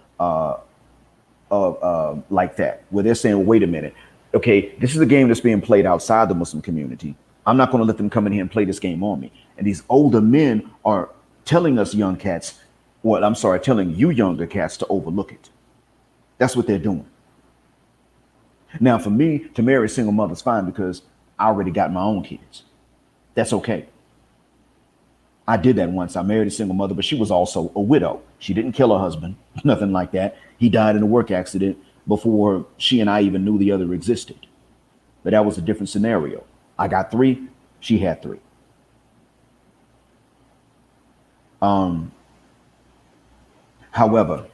like that, where they're saying, well, wait a minute. Okay, this is a game that's being played outside the Muslim community. I'm not going to let them come in here and play this game on me. And these older men are telling us young cats, telling you younger cats to overlook it. That's what they're doing. Now, for me to marry a single mother is fine because I already got my own kids. That's okay. I did that once. I married a single mother, but she was also a widow. She didn't kill her husband, nothing like that. He died in a work accident before she and I even knew the other existed. But that was a different scenario. I got 3. She had 3. However,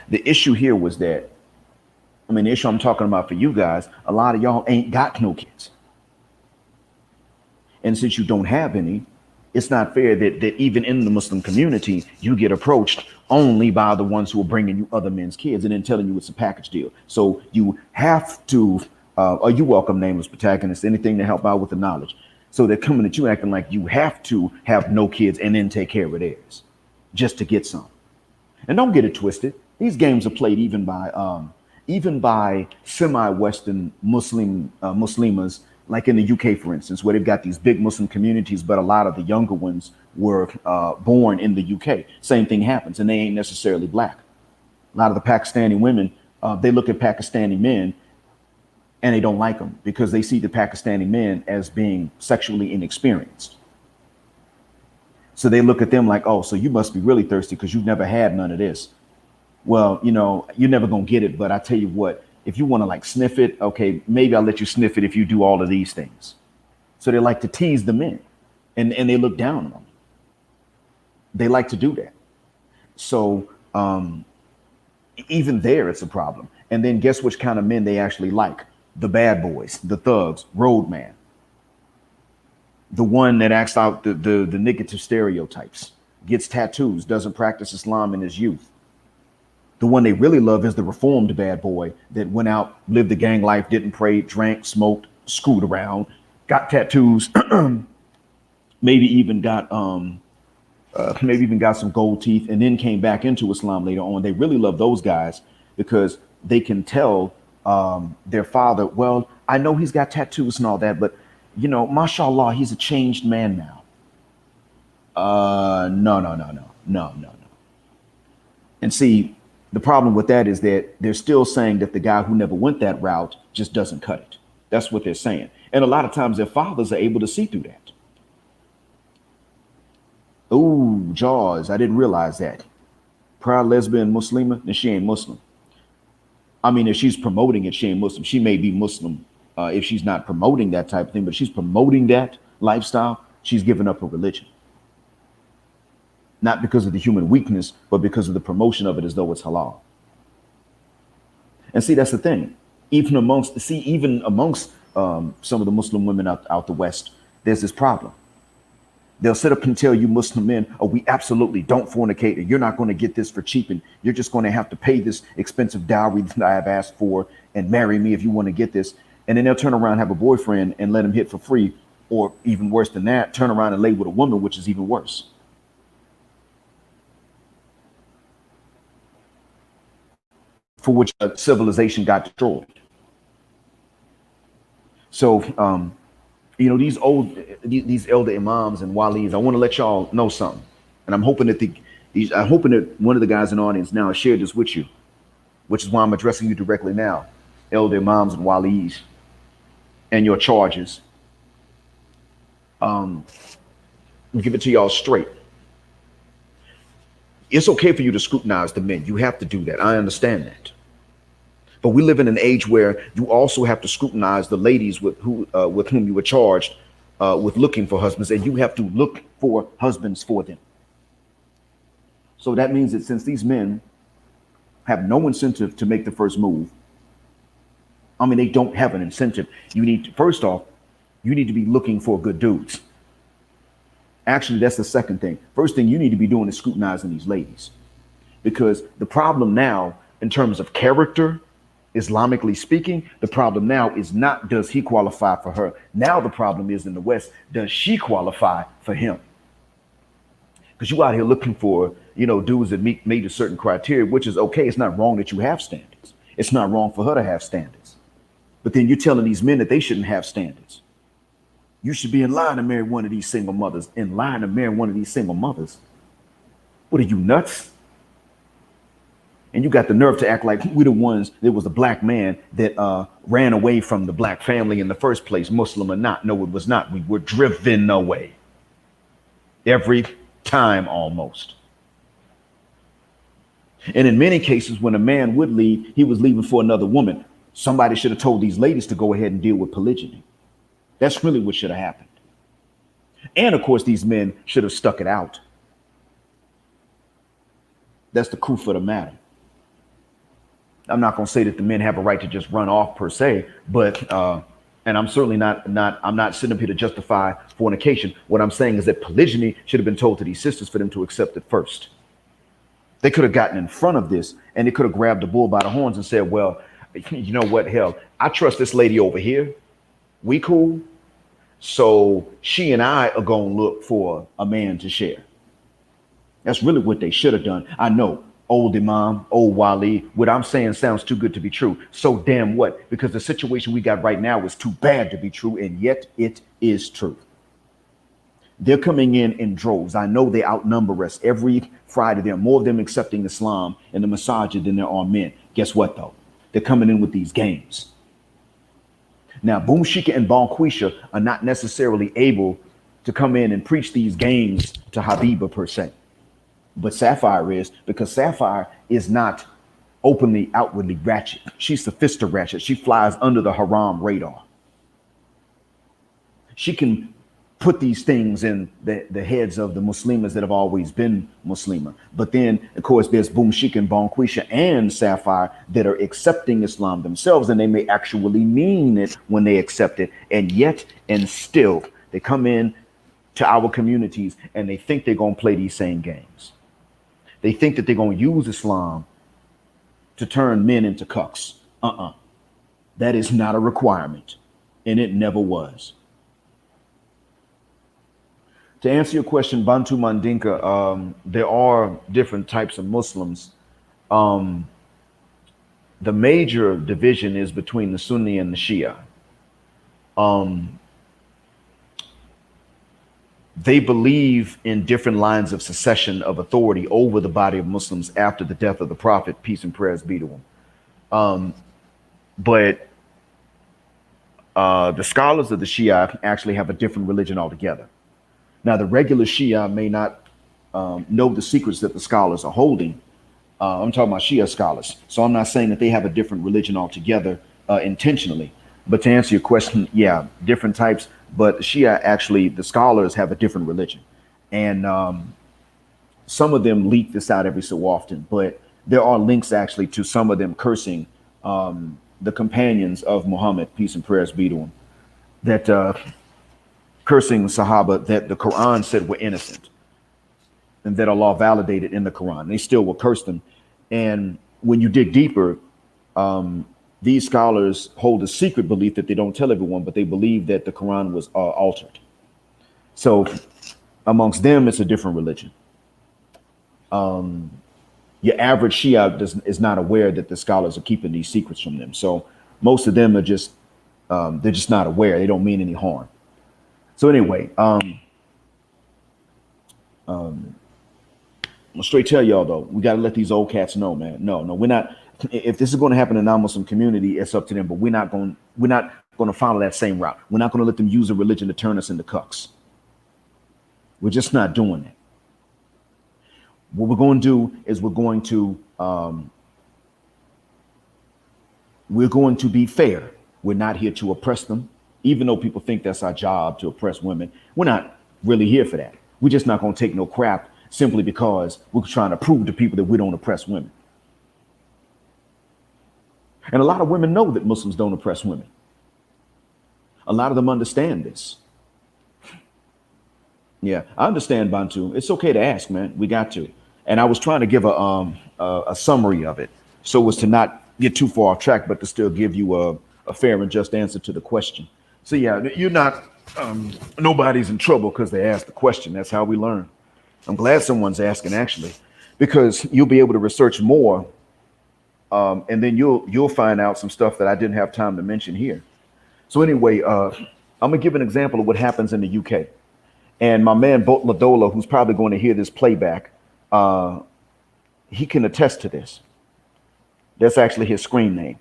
the issue here was that, I mean, the issue I'm talking about for you guys, a lot of y'all ain't got no kids. And since you don't have any, it's not fair that even in the Muslim community, you get approached only by the ones who are bringing you other men's kids and then telling you it's a package deal. So you have to, or you welcome nameless protagonists, anything to help out with the knowledge. So they're coming at you acting like you have to have no kids and then take care of theirs just to get some. And don't get it twisted. These games are played even by semi-Western Muslimas, like in the UK, for instance, where they've got these big Muslim communities, but a lot of the younger ones were born in the UK. Same thing happens, and they ain't necessarily black. A lot of the Pakistani women, they look at Pakistani men and they don't like them because they see the Pakistani men as being sexually inexperienced. So they look at them like, oh, so you must be really thirsty because you've never had none of this. Well, you know, you're never going to get it. But I tell you what, if you want to like sniff it, okay, maybe I'll let you sniff it if you do all of these things. So they like to tease the men and they look down on them. They like to do that. So even there, it's a problem. And then guess which kind of men they actually like? The bad boys, the thugs, roadman. The one that acts out the negative stereotypes, gets tattoos, doesn't practice Islam in his youth. The one they really love is the reformed bad boy that went out, lived the gang life, didn't pray, drank, smoked, screwed around, got tattoos, maybe even got some gold teeth, and then came back into Islam later on. They really love those guys because they can tell their father, well, I know he's got tattoos and all that, but you know, mashallah, he's a changed man now. No. And see, the problem with that is that they're still saying that the guy who never went that route just doesn't cut it. That's what they're saying. And a lot of times their fathers are able to see through that. Oh, Jaws, I didn't realize that. Proud lesbian Muslima, then she ain't Muslim. I mean, if she's promoting it, she ain't Muslim. She may be Muslim if she's not promoting that type of thing, but if she's promoting that lifestyle, she's giving up her religion. Not because of the human weakness, but because of the promotion of it as though it's halal. And see, that's the thing. Even amongst some of the Muslim women out the West, there's this problem. They'll sit up and tell you Muslim men, oh, we absolutely don't fornicate, and you're not going to get this for cheap, and you're just going to have to pay this expensive dowry that I have asked for and marry me if you want to get this. And then they'll turn around and have a boyfriend and let him hit for free, or even worse than that, turn around and lay with a woman, which is even worse. For which civilization got destroyed. So, you know, these elder imams and walis, I want to let y'all know something. And I'm hoping that one of the guys in the audience now shared this with you, which is why I'm addressing you directly now, elder imams and walis and your charges. I'll give it to y'all straight. It's okay for you to scrutinize the men. You have to do that. I understand that. But we live in an age where you also have to scrutinize the ladies with whom you were charged with looking for husbands, and you have to look for husbands for them. So that means that since these men have no incentive to make the first move, I mean, they don't have an incentive. First off, you need to be looking for good dudes. Actually, that's the second thing. First thing you need to be doing is scrutinizing these ladies, because the problem now, in terms of character, Islamically speaking, the problem now is not does he qualify for her. Now the problem is in the West, does she qualify for him? Because you out here looking for, you know, dudes that meet a certain criteria, which is okay. It's not wrong that you have standards. It's not wrong for her to have standards. But then you're telling these men that they shouldn't have standards. You should be in line to marry one of these single mothers. In line to marry one of these single mothers. What are you, nuts? And you got the nerve to act like we're the ones, there was a black man that ran away from the black family in the first place, Muslim or not. No, it was not. We were driven away. Every time almost. And in many cases, when a man would leave, he was leaving for another woman. Somebody should have told these ladies to go ahead and deal with polygyny. That's really what should have happened. And of course, these men should have stuck it out. That's the truth of the matter. I'm not going to say that the men have a right to just run off per se, but and I'm certainly I'm not sitting up here to justify fornication. What I'm saying is that polygyny should have been told to these sisters for them to accept it first. They could have gotten in front of this and they could have grabbed the bull by the horns and said, well, you know what, hell, I trust this lady over here. We cool. So she and I are going to look for a man to share. That's really what they should have done. I know, old Imam, old Wali, what I'm saying sounds too good to be true. So damn what? Because the situation we got right now is too bad to be true, and yet it is true. They're coming in droves. I know they outnumber us every Friday. There are more of them accepting Islam and the masajid than there are men. Guess what, though? They're coming in with these games. Now, Boom Shika and Bonquisha are not necessarily able to come in and preach these games to Habibah per se. But Sapphire is, because Sapphire is not openly, outwardly ratchet. She's sophisticated ratchet. She flies under the haram radar. She can put these things in the heads of the Muslims that have always been Muslima. But then, of course, there's Boom Shika and Bonquisha and Sapphire that are accepting Islam themselves, and they may actually mean it when they accept it. And yet, and still, they come in to our communities and they think they're going to play these same games. They think that they're going to use Islam to turn men into cucks. That is not a requirement, and it never was. To answer your question, Bantu Mandinka, there are different types of Muslims. The major division is between the Sunni and the Shia. They believe in different lines of succession of authority over the body of Muslims after the death of the Prophet, peace and prayers be to him. But the scholars of the Shia actually have a different religion altogether. Now, the regular Shia may not know the secrets that the scholars are holding. I'm talking about Shia scholars. So I'm not saying that they have a different religion altogether intentionally. But to answer your question, yeah, different types. But the Shia, actually, the scholars have a different religion. And some of them leak this out every so often. But there are links actually to some of them cursing the companions of Muhammad, peace and prayers be to him, that cursing Sahaba that the Quran said were innocent and that Allah validated in the Quran. They still will curse them. And when you dig deeper, these scholars hold a secret belief that they don't tell everyone, but they believe that the Quran was altered. So amongst them, it's a different religion. Your average Shia is not aware that the scholars are keeping these secrets from them. So most of them are just, they're just not aware. They don't mean any harm. So anyway, I'll straight tell y'all though, we got to let these old cats know, man. No, we're not. If this is going to happen in our Muslim community, it's up to them. But we're not going to follow that same route. We're not going to let them use a religion to turn us into cucks. We're just not doing that. What we're going to do is we're going to be fair. We're not here to oppress them. Even though people think that's our job to oppress women, we're not really here for that. We're just not going to take no crap simply because we're trying to prove to people that we don't oppress women. And a lot of women know that Muslims don't oppress women. A lot of them understand this. Yeah, I understand, Bantu. It's okay to ask, man. We got to. And I was trying to give a summary of it so as to not get too far off track, but to still give you a fair and just answer to the question. So yeah, you're not, nobody's in trouble because they asked the question. That's how we learn. I'm glad someone's asking actually, because you'll be able to research more. And then you'll find out some stuff that I didn't have time to mention here. So anyway, I'm gonna give an example of what happens in the UK. And my man Bot Ladola, who's probably going to hear this playback, he can attest to this. That's actually his screen name.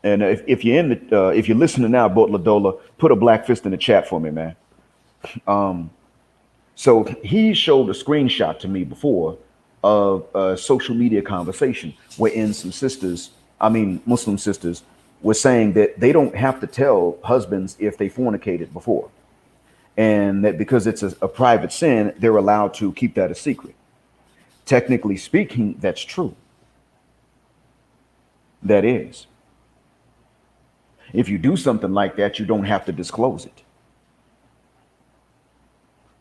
And if you're listening now, Bot Ladola, put a black fist in the chat for me, man. So he showed a screenshot to me before of a social media conversation wherein some sisters, Muslim sisters, was saying that they don't have to tell husbands if they fornicated before, and that because it's a private sin, they're allowed to keep that a secret. Technically speaking, that's true. That is. If you do something like that, you don't have to disclose it.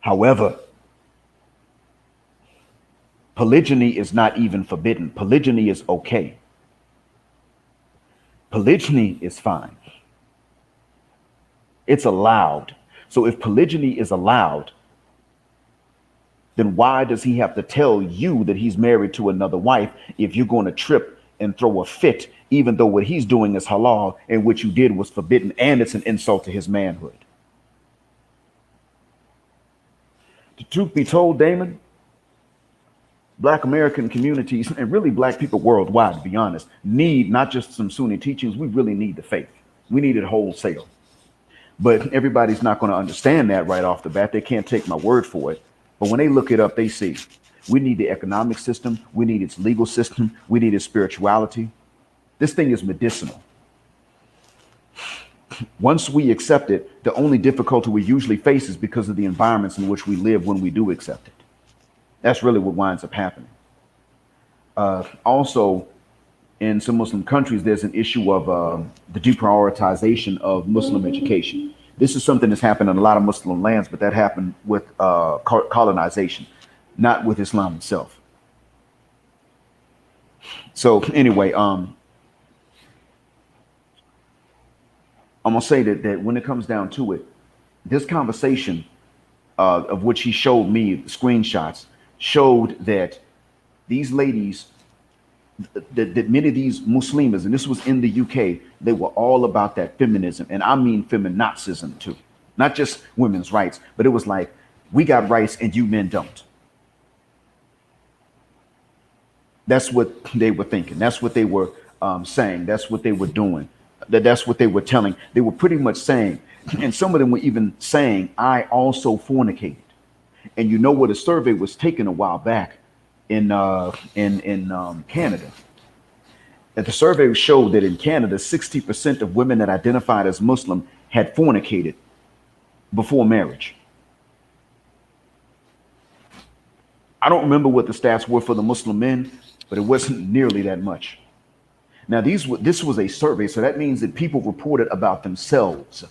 However, polygyny is not even forbidden. Polygyny is okay. Polygyny is fine. It's allowed. So if polygyny is allowed, then why does he have to tell you that he's married to another wife if you're going to trip and throw a fit, even though what he's doing is halal and what you did was forbidden, and it's an insult to his manhood? The truth be told, Damon, Black American communities and really Black people worldwide, to be honest, need not just some Sunni teachings. We really need the faith. We need it wholesale. But everybody's not going to understand that right off the bat. They can't take my word for it. But when they look it up, they see we need the economic system. We need its legal system. We need its spirituality. This thing is medicinal. Once we accept it, the only difficulty we usually face is because of the environments in which we live when we do accept it. That's really what winds up happening. Also, in some Muslim countries, there's an issue of the deprioritization of Muslim education. This is something that's happened in a lot of Muslim lands, but that happened with colonization, not with Islam itself. So anyway, I'm gonna say that when it comes down to it, this conversation of which he showed me the screenshots showed that these ladies, that many of these Muslims, and this was in the UK, they were all about that feminism, and I mean feminazism too, not just women's rights, but it was like, we got rights and you men don't. That's what they were thinking. That's what they were saying. That's what they were doing. That's what they were telling. They were pretty much saying, and some of them were even saying, I also fornicated. And you know what? A survey was taken a while back in Canada. And the survey showed that in Canada, 60% of women that identified as Muslim had fornicated before marriage. I don't remember what the stats were for the Muslim men, but it wasn't nearly that much. Now, this was a survey, so that means that people reported about themselves.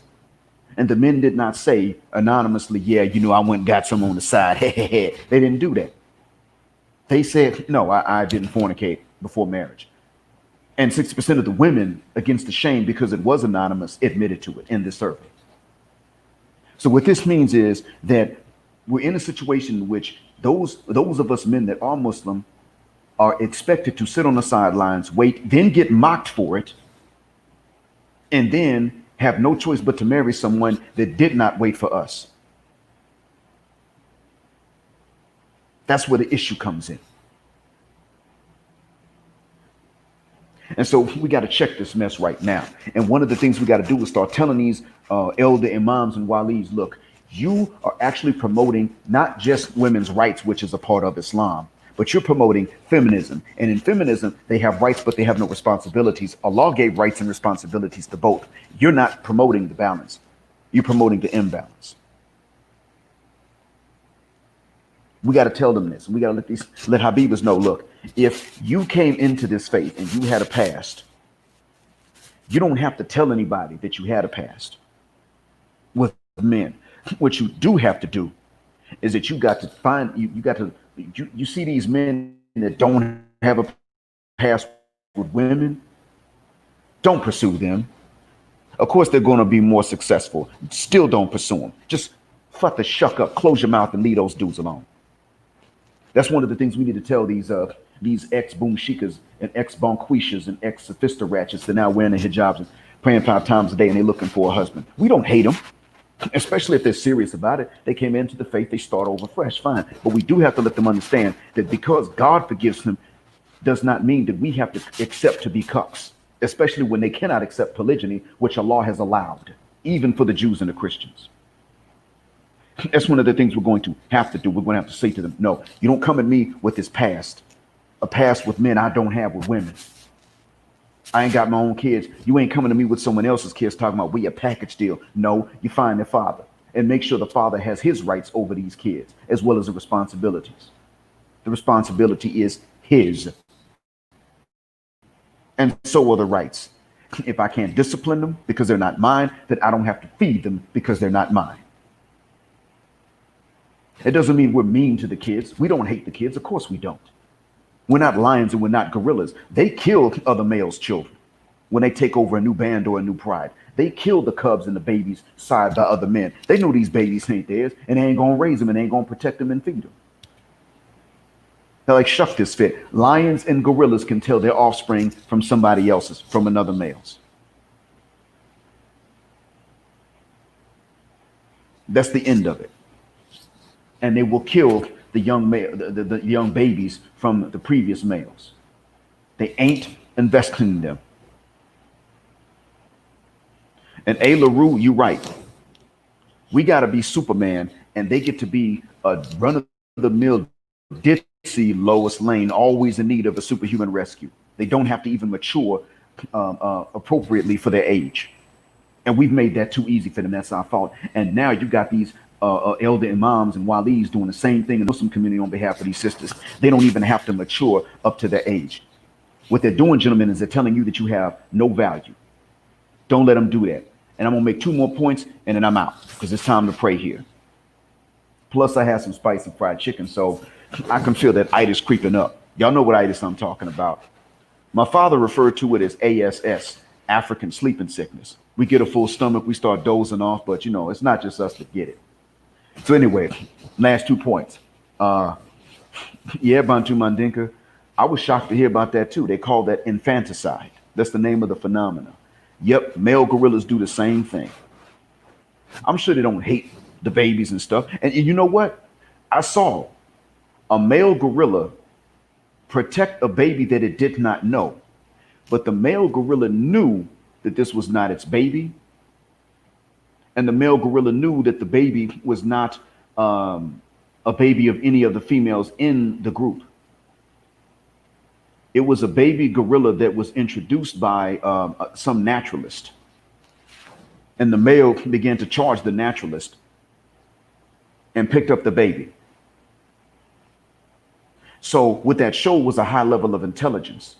And the men did not say anonymously, yeah, you know, I went and got some on the side. They didn't do that. They said, no, I didn't fornicate before marriage. And 60% of the women, against the shame, because it was anonymous, admitted to it in this survey. So what this means is that we're in a situation in which those of us men that are Muslim are expected to sit on the sidelines, wait, then get mocked for it, and then have no choice but to marry someone that did not wait for us. That's where the issue comes in. And so we got to check this mess right now. And one of the things we got to do is start telling these elder imams and walis, look, you are actually promoting not just women's rights, which is a part of Islam, but you're promoting feminism. And in feminism, they have rights, but they have no responsibilities. Allah gave rights and responsibilities to both. You're not promoting the balance. You're promoting the imbalance. We got to tell them this. We got to let Habibahs know, look, if you came into this faith and you had a past, you don't have to tell anybody that you had a past with men. What you do have to do is that you got to find, you see these men that don't have a past with women, don't pursue them. Of course, they're going to be more successful. Still don't pursue them. Just fuck the shuck up, close your mouth and leave those dudes alone. That's one of the things we need to tell these ex-boom shikas and ex-bonquishas and ex-sophista ratchets that now wearing their hijabs and praying 5 times a day and they're looking for a husband. We don't hate them, especially if they're serious about it. They came into the faith, they start over fresh, fine. But we do have to let them understand that because God forgives them does not mean that we have to accept to be cucks, especially when they cannot accept polygyny, which Allah has allowed, even for the Jews and the Christians. That's one of the things we're going to have to do. We're going to have to say to them, no, you don't come at me with this past, a past with men I don't have with women. I ain't got my own kids. You ain't coming to me with someone else's kids talking about we a package deal. No, you find the father and make sure the father has his rights over these kids as well as the responsibilities. The responsibility is his, and so are the rights. If I can't discipline them because they're not mine, then I don't have to feed them because they're not mine. It doesn't mean we're mean to the kids. We don't hate the kids. Of course we don't. We're not lions and we're not gorillas. They kill other males' children when they take over a new band or a new pride. They kill the cubs and the babies side by other men. They know these babies ain't theirs and they ain't gonna raise them and they ain't gonna protect them and feed them. They're like, shuck this fit. Lions and gorillas can tell their offspring from somebody else's, from another male's. That's the end of it. And they will kill the young male, the young babies from the previous males. They ain't investing in them. And A. LaRue, you right. We got to be Superman, and they get to be a run-of-the-mill ditzy Lois Lane, always in need of a superhuman rescue. They don't have to even mature appropriately for their age. And we've made that too easy for them. That's our fault. And now you got these elder imams and walis doing the same thing in the Muslim community on behalf of these sisters. They don't even have to mature up to their age. What they're doing, gentlemen, is they're telling you that you have no value. Don't let them do that. And I'm going to make 2 more points and then I'm out because it's time to pray here. Plus, I had some spicy fried chicken, so I can feel that itis creeping up. Y'all know what itis I'm talking about. My father referred to it as ASS, African sleeping sickness. We get a full stomach, we start dozing off, but you know, it's not just us that get it. So anyway, last 2 points. Yeah, Bantu Mandinka, I was shocked to hear about that too. They call that infanticide. That's the name of the phenomena. Yep, male gorillas do the same thing. I'm sure they don't hate the babies and stuff. And you know what? I saw a male gorilla protect a baby that it did not know. But the male gorilla knew that this was not its baby. And the male gorilla knew that the baby was not a baby of any of the females in the group. It was a baby gorilla that was introduced by some naturalist. And the male began to charge the naturalist and picked up the baby. So what that showed was a high level of intelligence.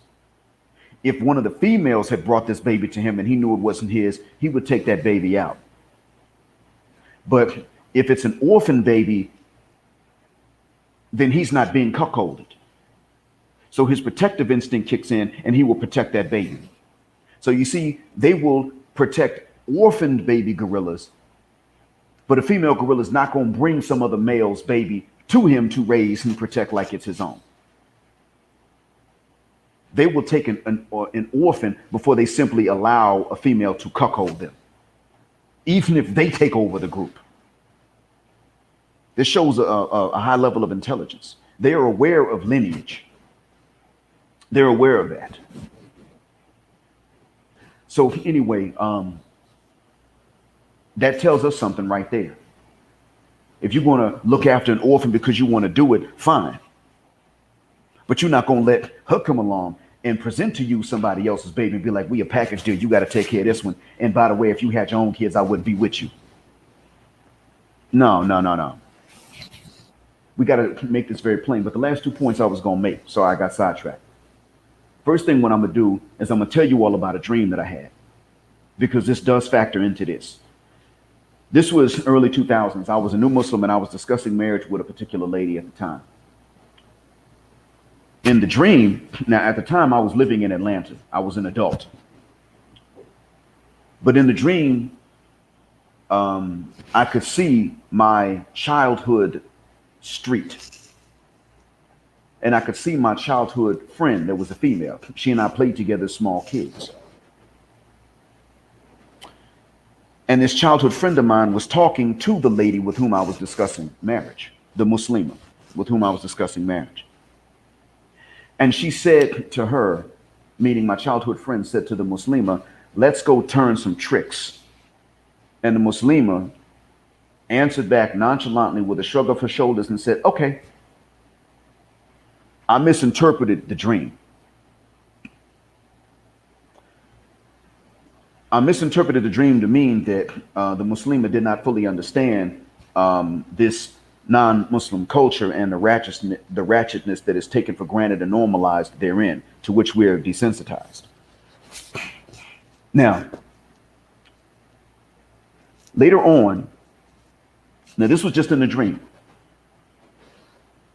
If one of the females had brought this baby to him and he knew it wasn't his, he would take that baby out. But if it's an orphan baby, then he's not being cuckolded. So his protective instinct kicks in and he will protect that baby. So you see, they will protect orphaned baby gorillas, but a female gorilla is not going to bring some other male's baby to him to raise and protect like it's his own. They will take an orphan before they simply allow a female to cuckold them, even if they take over the group. This shows a high level of intelligence. They are aware of lineage. They're aware of that. So anyway, that tells us something right there. If you're going to look after an orphan because you want to do it, fine. But you're not going to let her come along and present to you somebody else's baby and be like, we a package deal. You got to take care of this one. And by the way, if you had your own kids, I wouldn't be with you. No. We got to make this very plain. But the last 2 points I was going to make, so I got sidetracked. First thing what I'm going to do is I'm going to tell you all about a dream that I had, because this does factor into this. This was early 2000s. I was a new Muslim and I was discussing marriage with a particular lady at the time. In the dream, now at the time I was living in Atlanta. I was an adult. But in the dream, I could see my childhood street. And I could see my childhood friend that was a female. She and I played together as small kids. And this childhood friend of mine was talking to the lady with whom I was discussing marriage, the Muslima with whom I was discussing marriage. And she said to her, meaning my childhood friend said to the Muslima, let's go turn some tricks. And the Muslima answered back nonchalantly with a shrug of her shoulders and said, okay. I misinterpreted the dream. I misinterpreted the dream to mean that the Muslima did not fully understand this non-Muslim culture and the ratchetness that is taken for granted and normalized therein, to which we are desensitized. Now, later on, now this was just in a dream.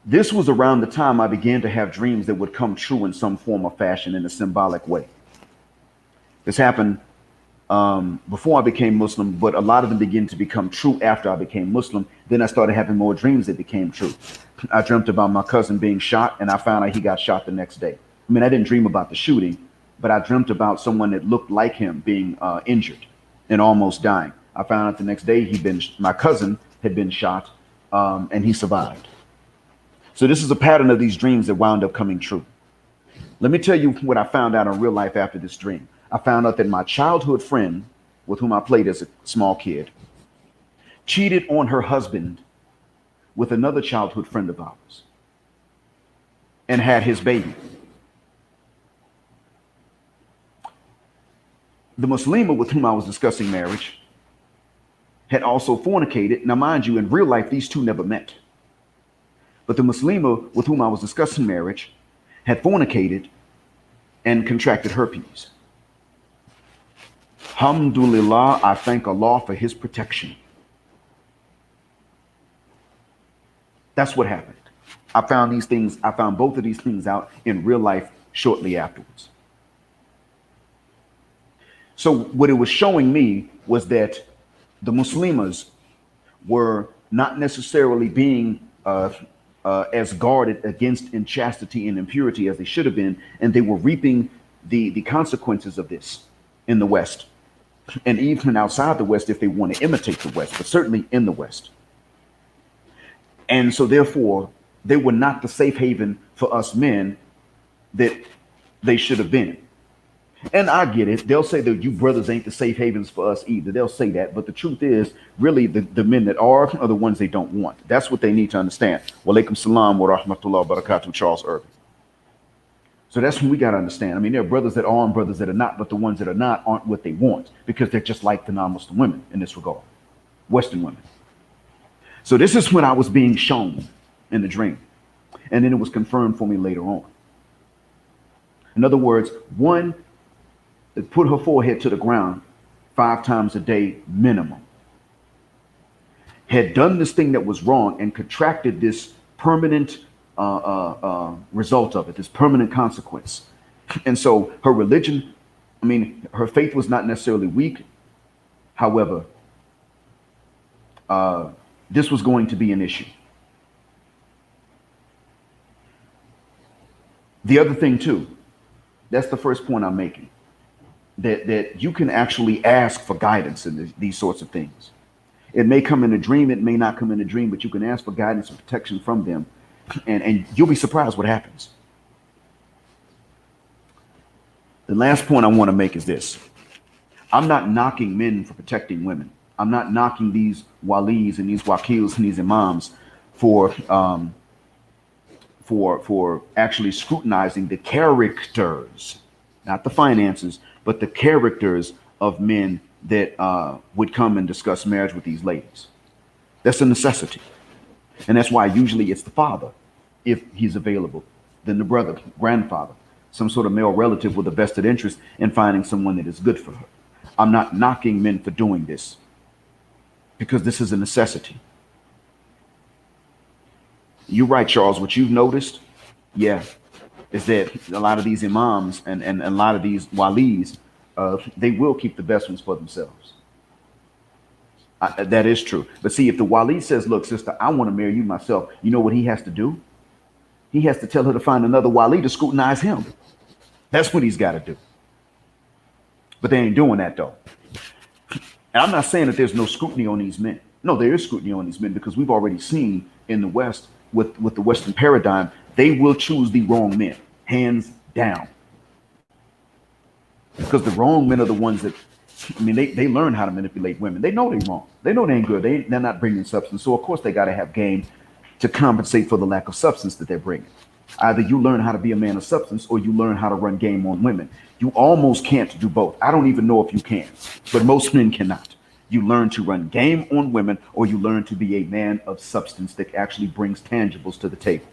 This was around the time I began to have dreams that would come true in some form or fashion in a symbolic way. This happened before I became Muslim, but a lot of them began to become true after I became Muslim. Then I started having more dreams that became true. I dreamt about my cousin being shot, and I found out he got shot the next day. I mean, I didn't dream about the shooting, but I dreamt about someone that looked like him being injured and almost dying. I found out the next day my cousin had been shot, and he survived. So this is a pattern of these dreams that wound up coming true. Let me tell you what I found out in real life after this dream. I found out that my childhood friend, with whom I played as a small kid, cheated on her husband with another childhood friend of ours and had his baby. The Muslima with whom I was discussing marriage had also fornicated. Now, mind you, in real life, these two never met. But the Muslima with whom I was discussing marriage had fornicated and contracted herpes. Alhamdulillah, I thank Allah for his protection. That's what happened. I found both of these things out in real life shortly afterwards. So what it was showing me was that the Muslimas were not necessarily being as guarded against inchastity and impurity as they should have been, and they were reaping the consequences of this in the West, and even outside the West if they want to imitate the West, but certainly in the West. And so therefore, they were not the safe haven for us men that they should have been. And I get it. They'll say that you brothers ain't the safe havens for us either. They'll say that. But the truth is, really, the men that are the ones they don't want. That's what they need to understand. Wa alaikum salam wa rahmatullah wa barakatuh, Charles Irving. So that's what we got to understand. I mean, there are brothers that are and brothers that are not, but the ones that are not aren't what they want because they're just like the non-Muslim women in this regard, Western women. So this is when I was being shown in the dream. And then it was confirmed for me later on. In other words, one that put her forehead to the ground 5 times a day minimum, had done this thing that was wrong and contracted this permanent result of it, this permanent consequence. And so her religion, I mean, her faith was not necessarily weak. However, this was going to be an issue. The other thing too, that's the first point I'm making. That you can actually ask for guidance in these sorts of things. It may come in a dream, it may not come in a dream, but you can ask for guidance and protection from them, and you'll be surprised what happens. The last point I want to make is this. I'm not knocking men for protecting women. I'm not knocking these walis and these wakils and these imams for actually scrutinizing the characters, not the finances, but the characters of men that would come and discuss marriage with these ladies. That's a necessity. And that's why usually it's the father, if he's available, then the brother, grandfather, some sort of male relative with a vested interest in finding someone that is good for her. I'm not knocking men for doing this because this is a necessity. You're right, Charles. What you've noticed, yeah, is that a lot of these imams and a lot of these walis, they will keep the best ones for themselves. That is true. But see, if the wali says, look, sister, I want to marry you myself, you know what he has to do? He has to tell her to find another wali to scrutinize him. That's what he's got to do. But they ain't doing that, though. And I'm not saying that there's no scrutiny on these men. No, there is scrutiny on these men because we've already seen in the West with the Western paradigm, they will choose the wrong men, hands down. Because the wrong men are the ones that, I mean, they learn how to manipulate women. They know they're wrong. They know they ain't good. They're not bringing substance. So, of course, they got to have game to compensate for the lack of substance that they're bringing. Either you learn how to be a man of substance or you learn how to run game on women. You almost can't do both. I don't even know if you can, but most men cannot. You learn to run game on women or you learn to be a man of substance that actually brings tangibles to the table.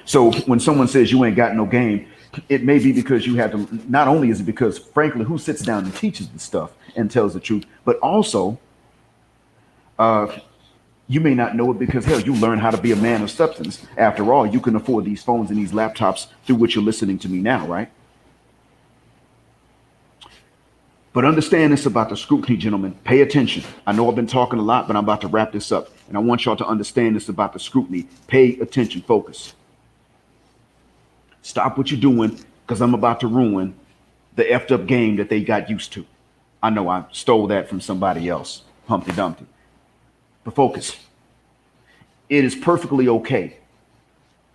So when someone says you ain't got no game, it may be because you have to, not only is it because, frankly, who sits down and teaches the stuff and tells the truth, but also you may not know it because, hell, you learn how to be a man of substance. After all, you can afford these phones and these laptops through which you're listening to me now, right? But understand this about the scrutiny, gentlemen. Pay attention. I know I've been talking a lot, but I'm about to wrap this up. And I want y'all to understand this about the scrutiny. Pay attention. Focus. Stop what you're doing because I'm about to ruin the effed up game that they got used to. I know I stole that from somebody else. Humpty Dumpty. But focus. It is perfectly okay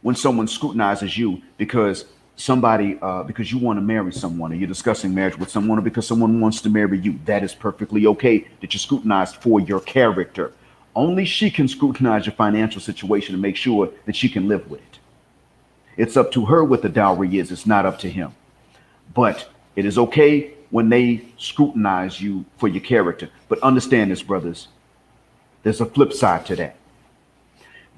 when someone scrutinizes you because because you want to marry someone or you're discussing marriage with someone or because someone wants to marry you. That is perfectly okay that you're scrutinized for your character. Only she can scrutinize your financial situation and make sure that she can live with it. It's up to her what the dowry is. It's not up to him. But it is okay when they scrutinize you for your character. But understand this, brothers. There's a flip side to that.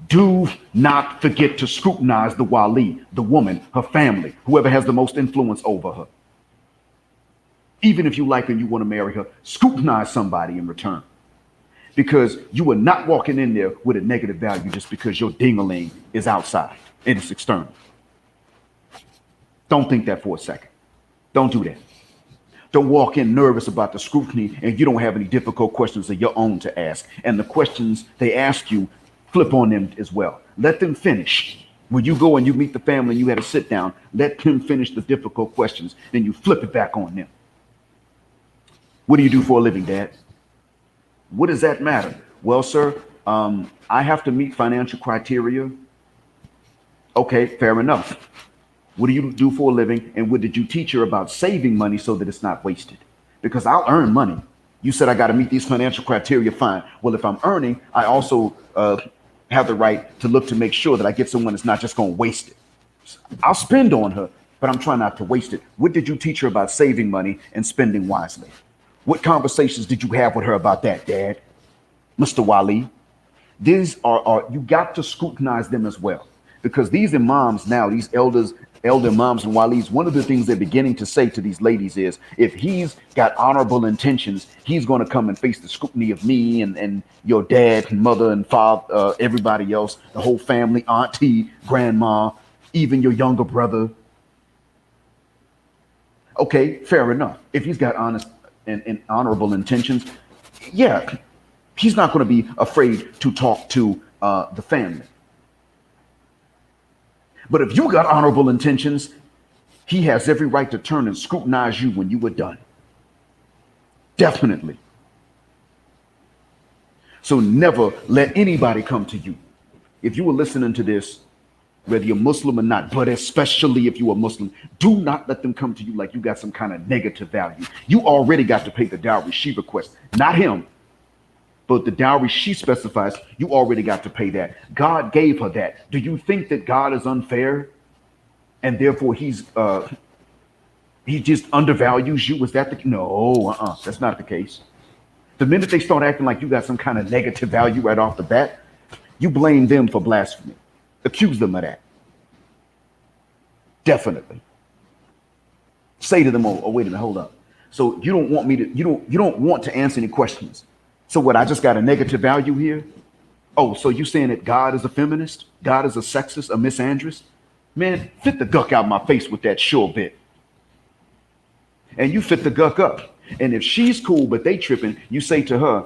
Do not forget to scrutinize the wali, the woman, her family, whoever has the most influence over her. Even if you like her and you want to marry her, scrutinize somebody in return. Because you are not walking in there with a negative value just because your ding-a-ling is outside and it's external. Don't think that for a second. Don't do that. Don't walk in nervous about the scrutiny and you don't have any difficult questions of your own to ask. And the questions they ask you, flip on them as well. Let them finish. When you go and you meet the family and you had to sit down, let them finish the difficult questions. Then you flip it back on them. What do you do for a living, Dad? What does that matter? Well, sir, I have to meet financial criteria. Okay, fair enough. What do you do for a living? And what did you teach her about saving money so that it's not wasted? Because I'll earn money. You said I got to meet these financial criteria. Fine. Well, if I'm earning, I also have the right to look to make sure that I get someone that's not just going to waste it. I'll spend on her, but I'm trying not to waste it. What did you teach her about saving money and spending wisely? What conversations did you have with her about that, Dad? Mr. Wali? These are you got to scrutinize them as well. Because these imams now, these elder imams and walis, one of the things they're beginning to say to these ladies is, if he's got honorable intentions, he's going to come and face the scrutiny of me and your dad and mother and father, everybody else, the whole family, auntie, grandma, even your younger brother. Okay, fair enough. If he's got honest and honorable intentions, yeah, he's not going to be afraid to talk to the family. But if you got honorable intentions, he has every right to turn and scrutinize you when you were done. Definitely. So never let anybody come to you. If you were listening to this, whether you're Muslim or not, but especially if you are Muslim, do not let them come to you like you got some kind of negative value. You already got to pay the dowry she requests, not him. But the dowry she specifies, you already got to pay that. God gave her that. Do you think that God is unfair and therefore he just undervalues you? Was that the no? That's not the case. The minute they start acting like you got some kind of negative value right off the bat, you blame them for blasphemy. Accuse them of that. Definitely. Say to them, oh, wait a minute, hold up. So you don't want me to, you don't want to answer any questions. So what, I just got a negative value here? Oh, so you saying that God is a feminist? God is a sexist, a misandrist? Man, fit the guck out my face with that sure bit. And you fit the guck up. And if she's cool, but they tripping, you say to her,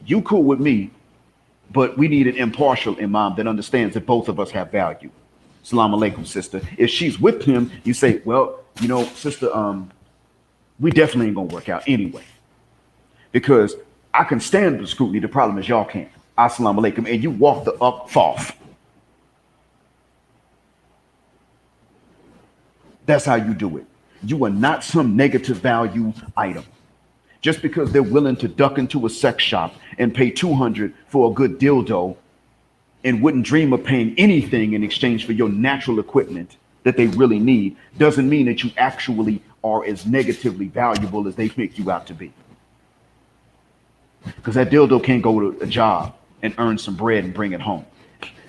you cool with me, but we need an impartial imam that understands that both of us have value. Salam alaikum, sister. If she's with him, you say, well, you know, sister, we definitely ain't gonna work out anyway. Because I can stand the scrutiny. The problem is y'all can't. Assalamu alaikum. And you walk the up foff. That's how you do it. You are not some negative value item. Just because they're willing to duck into a sex shop and pay 200 for a good dildo and wouldn't dream of paying anything in exchange for your natural equipment that they really need, doesn't mean that you actually are as negatively valuable as they make you out to be. Because that dildo can't go to a job and earn some bread and bring it home.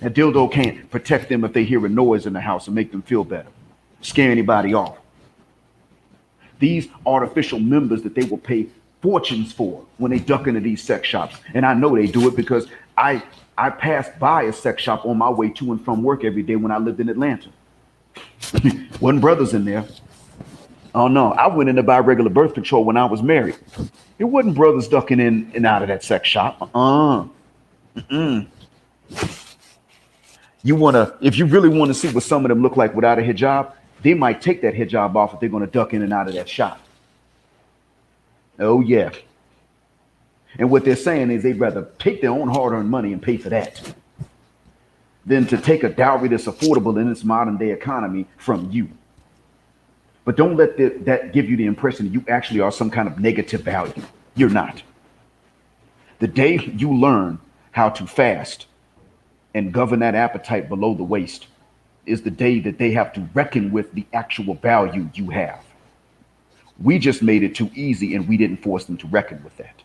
That dildo can't protect them if they hear a noise in the house and make them feel better, scare anybody off. These artificial members that they will pay fortunes for when they duck into these sex shops. And I know they do it because I passed by a sex shop on my way to and from work every day when I lived in Atlanta. Wasn't brothers in there. Oh no, I went in to buy regular birth control when I was married. It wasn't brothers ducking in and out of that sex shop. If you really want to see what some of them look like without a hijab, they might take that hijab off if they're going to duck in and out of that shop. Oh yeah. And what they're saying is they'd rather take their own hard-earned money and pay for that than to take a dowry that's affordable in this modern day economy from you. But don't let that give you the impression that you actually are some kind of negative value. You're not. The day you learn how to fast and govern that appetite below the waist is the day that they have to reckon with the actual value you have. We just made it too easy and we didn't force them to reckon with that.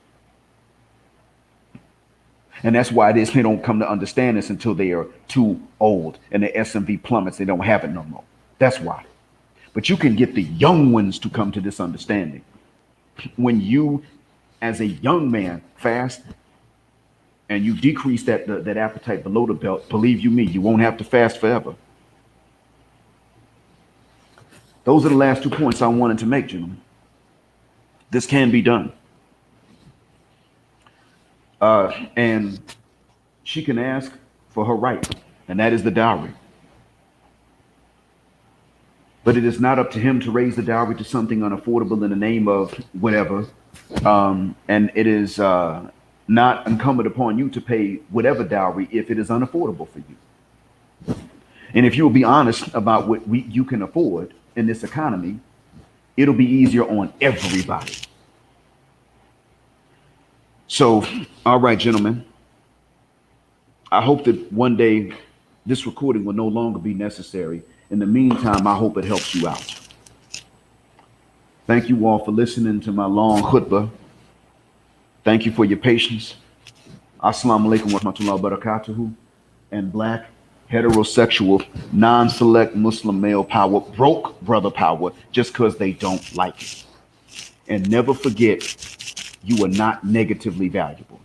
And that's why it is they don't come to understand this until they are too old and the SMV plummets. They don't have it no more. That's why. But you can get the young ones to come to this understanding. When you, as a young man, fast and you decrease that appetite below the belt, believe you me, you won't have to fast forever. Those are the last 2 points I wanted to make, gentlemen. This can be done. And she can ask for her right, and that is the dowry. But it is not up to him to raise the dowry to something unaffordable in the name of whatever. And it is not incumbent upon you to pay whatever dowry if it is unaffordable for you. And if you will be honest about what you can afford in this economy, it'll be easier on everybody. So, all right, gentlemen, I hope that one day this recording will no longer be necessary. In the meantime, I hope it helps you out. Thank you all for listening to my long khutbah. Thank you for your patience. Assalamu alaikum wa rahmatullahi wa barakatuhu. And black, heterosexual, non-select Muslim male power, broke brother power, just because they don't like it. And never forget, you are not negatively valuable.